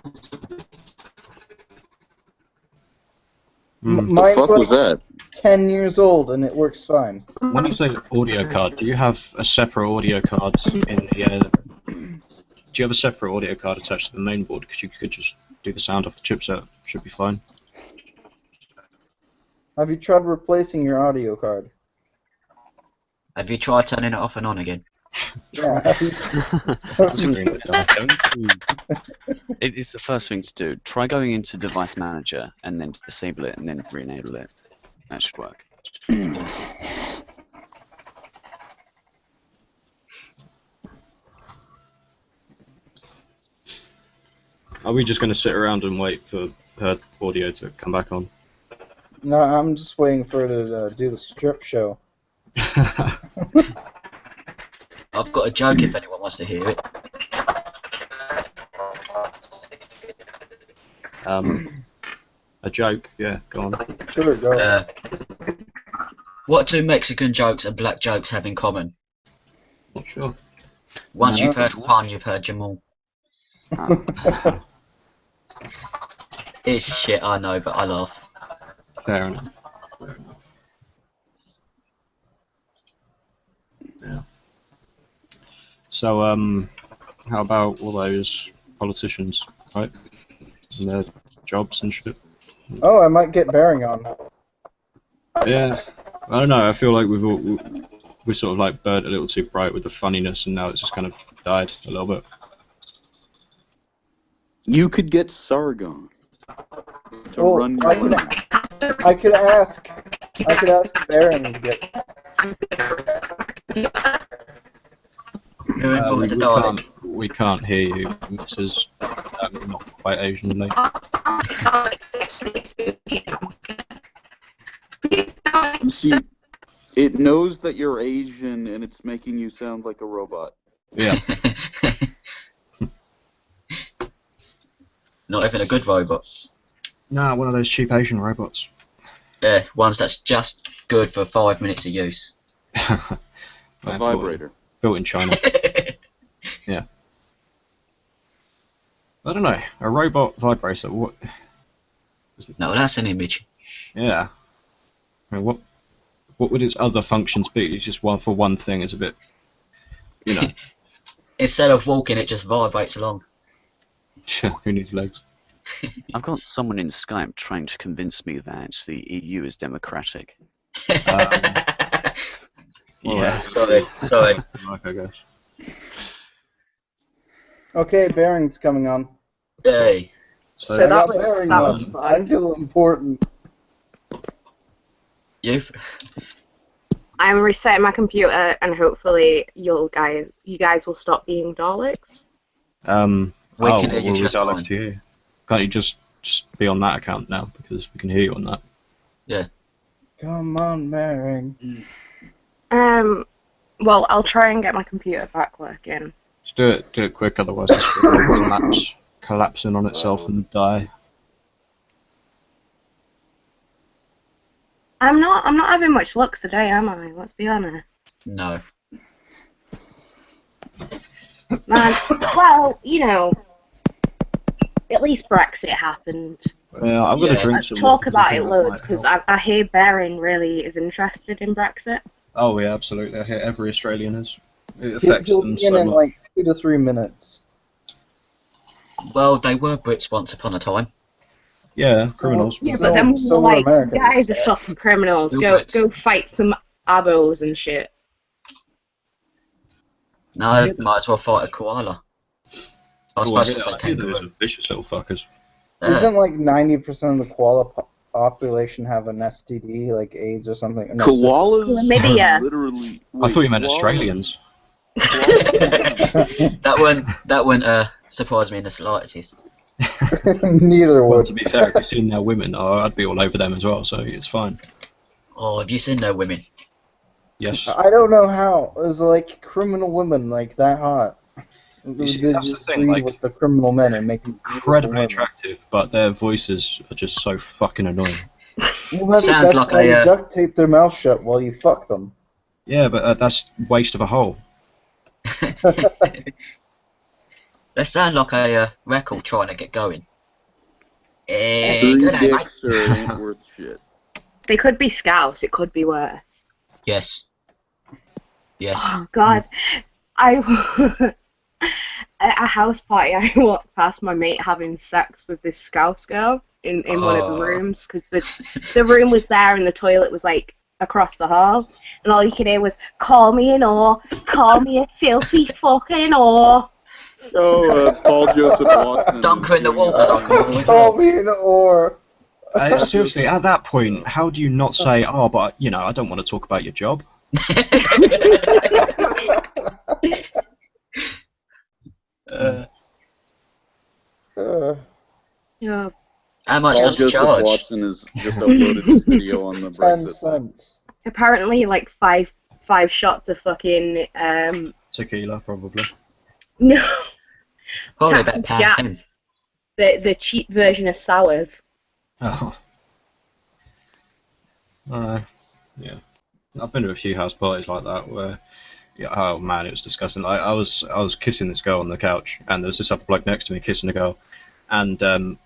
The fuck was that? 10 years old and it works fine. When you say audio card, do you have a separate audio card in the? Do you have a separate audio card attached to the main board? Because you could just do the sound off the chipset. Should be fine. Have you tried replacing your audio card? Have you tried turning it off and on again? Yeah. It's the first thing to do. Try going into Device Manager and then disable it and then re-enable it. That should work. Are we just going to sit around and wait for her audio to come back on? No, I'm just waiting for her to do the strip show. I've got a joke if anyone wants to hear it. A joke? Yeah, go on. Sure, go. What do Mexican jokes and black jokes have in common? Not sure. Once you've heard Juan, you've heard Jamal. It's shit, I know, but I laugh. Fair enough. Yeah. So, how about all those politicians, right? And their jobs and shit. Oh, I might get Bearing on. Yeah, I don't know. I feel like we sort of like burnt a little too bright with the funniness, and now it's just kind of died a little bit. You could get Sargon to Well, run your money. I could ask Bearing to get. We can't hear you, Mrs. Not quite Asian lady. You see, it knows that you're Asian, and it's making you sound like a robot. Yeah. Not even a good robot. Nah, one of those cheap Asian robots. Yeah, ones that's just good for 5 minutes of use. A vibrator. Built in China. Yeah. I don't know. A robot vibrator. What? No, that's an image. Yeah. I mean, what would its other functions be? It's just one for one thing. It's a bit, you know. Instead of walking, it just vibrates along. Who needs legs? I've got someone in Skype trying to convince me that the EU is democratic. Yeah. Sorry. I guess. Okay, Bearing's coming on. Yay. So that was Bearing fun. I feel important. I'm resetting my computer, and hopefully you guys will stop being Daleks. We can hear you we're just Daleks fine. to you. Can't you just be on that account now, because we can hear you on that? Yeah. Come on, Bearing. Well, I'll try and get my computer back working. Just do it quick, otherwise the stream will collapsing on itself and die. I'm not having much luck today, am I? Let's be honest. No. Man, well, you know, at least Brexit happened. Yeah, I'm gonna drink Let's some. talk more, about I it think that loads, might because help. I hear Baron really is interested in Brexit. Oh yeah, absolutely. I hear every Australian is. It affects He'll them be in so much. like 2 to 3 minutes. Well, they were Brits once upon a time. Yeah, criminals. Yeah, but then we so were were like, you Americans. guys are fucking criminals. Go fight some abos and shit. No, might as well fight a koala. I was Oh, supposed to say I hear those kangaroo. are vicious little fuckers. Isn't like 90% of the koala population have an STD, like AIDS or something? No, Koalas Chlamydia. are literally... I thought you meant koalas- Australians. That wouldn't surprise me in the slightest. Neither Well, would. to be fair, if you've seen their women, I'd be all over them as well, so it's fine. Oh, have you seen no women? Yes. I don't know how. Is like criminal women like that hot? You see, They that's the just thing, breed like, with the criminal men and make them incredibly attractive, but their voices are just so fucking annoying. Well, Sounds that's like why a, you duct tape their mouth shut while you fuck them. Yeah, but that's waste of a hole. They sound like a record trying to get going. Three Good day, mate. dicks are ain't worth shit. They could be Scouse. It could be worse. Yes. Yes. Oh God, at a house party, I walked past my mate having sex with this Scouse girl in one of the rooms, because the room was there and the toilet was like across the hall, and all you could hear was, "Call me an whore, call me a filthy fucking whore." Oh, Paul Joseph Watson. Dunker in the wall. Call me an whore. Seriously, at that point, how do you not say, "Oh, but you know, I don't want to talk about your job"? Yeah. How much Paul does it Joseph charge? Watson has just uploaded his video on the 10 Brexit. cents. Apparently, like five shots of fucking Tequila, probably. no. Probably Captain about Jack. 10. The cheap version of sours. Oh. Yeah. I've been to a few house parties like that where, yeah, oh man, it was disgusting. I was kissing this girl on the couch, and there was this other bloke next to me kissing a girl, and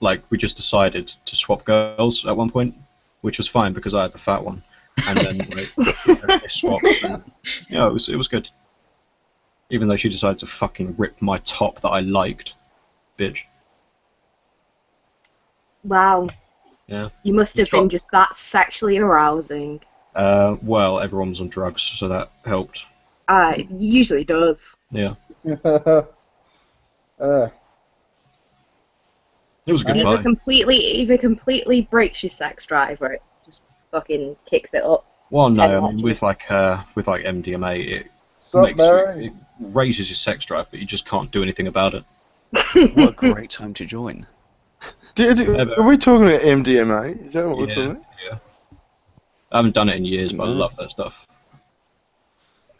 like we just decided to swap girls at one point, which was fine because I had the fat one, and then like we swapped. And, yeah, it was good. Even though she decided to fucking rip my top that I liked. Bitch. Wow. Yeah. You must have been just that sexually arousing. Well, everyone was on drugs, so that helped. It usually does. Yeah. It was a good Either fight. completely breaks your sex drive, or it just fucking kicks it up. Well, no, 10 I mean, notches. with MDMA, it Sup, Barry? it raises your sex drive, but you just can't do anything about it. What a great time to join. Are we talking about MDMA? Is that what we're talking about? Yeah. I haven't done it in years, but I love that stuff.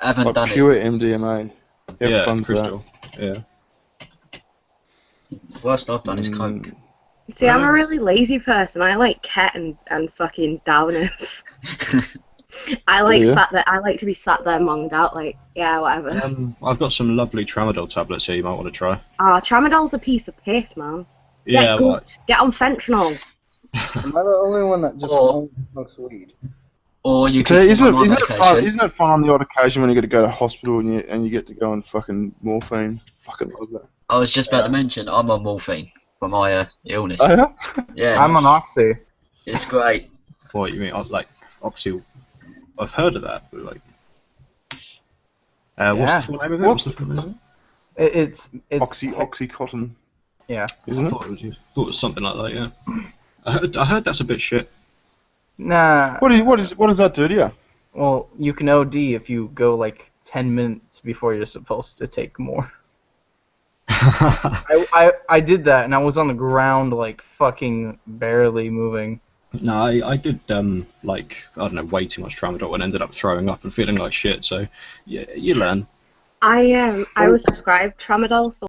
I haven't Like done pure MDMA. How Yeah, fun's crystal. Yeah. it. Worst I've done is coke. See, I'm a really lazy person. I like ket and fucking downers. I like to be sat there monged out, like, yeah, whatever. I've got some lovely tramadol tablets here you might want to try. Tramadol's a piece of piss, man. Yeah, Get on fentanyl. Am I the only one that just only smokes weed? Or you So could isn't it fun on the odd occasion when you get to go to hospital and you get to go on fucking morphine? Fucking love that. I was just about to mention, I'm on morphine for my illness. Oh, yeah? Yeah. I'm on Oxy. It's great. What you mean? Like Oxy? I've heard of that, but like, what's the full name of it? What's the full name of it? It's Oxycontin. Yeah. Isn't it? Thought it was something like that. Yeah. I heard that's a bit shit. Nah. What does that do to you? Well, you can OD if you go like 10 minutes before you're supposed to take more. I did that and I was on the ground like fucking barely moving. No, I did like I don't know, way too much tramadol and ended up throwing up and feeling like shit. So yeah, you learn. I was prescribed tramadol for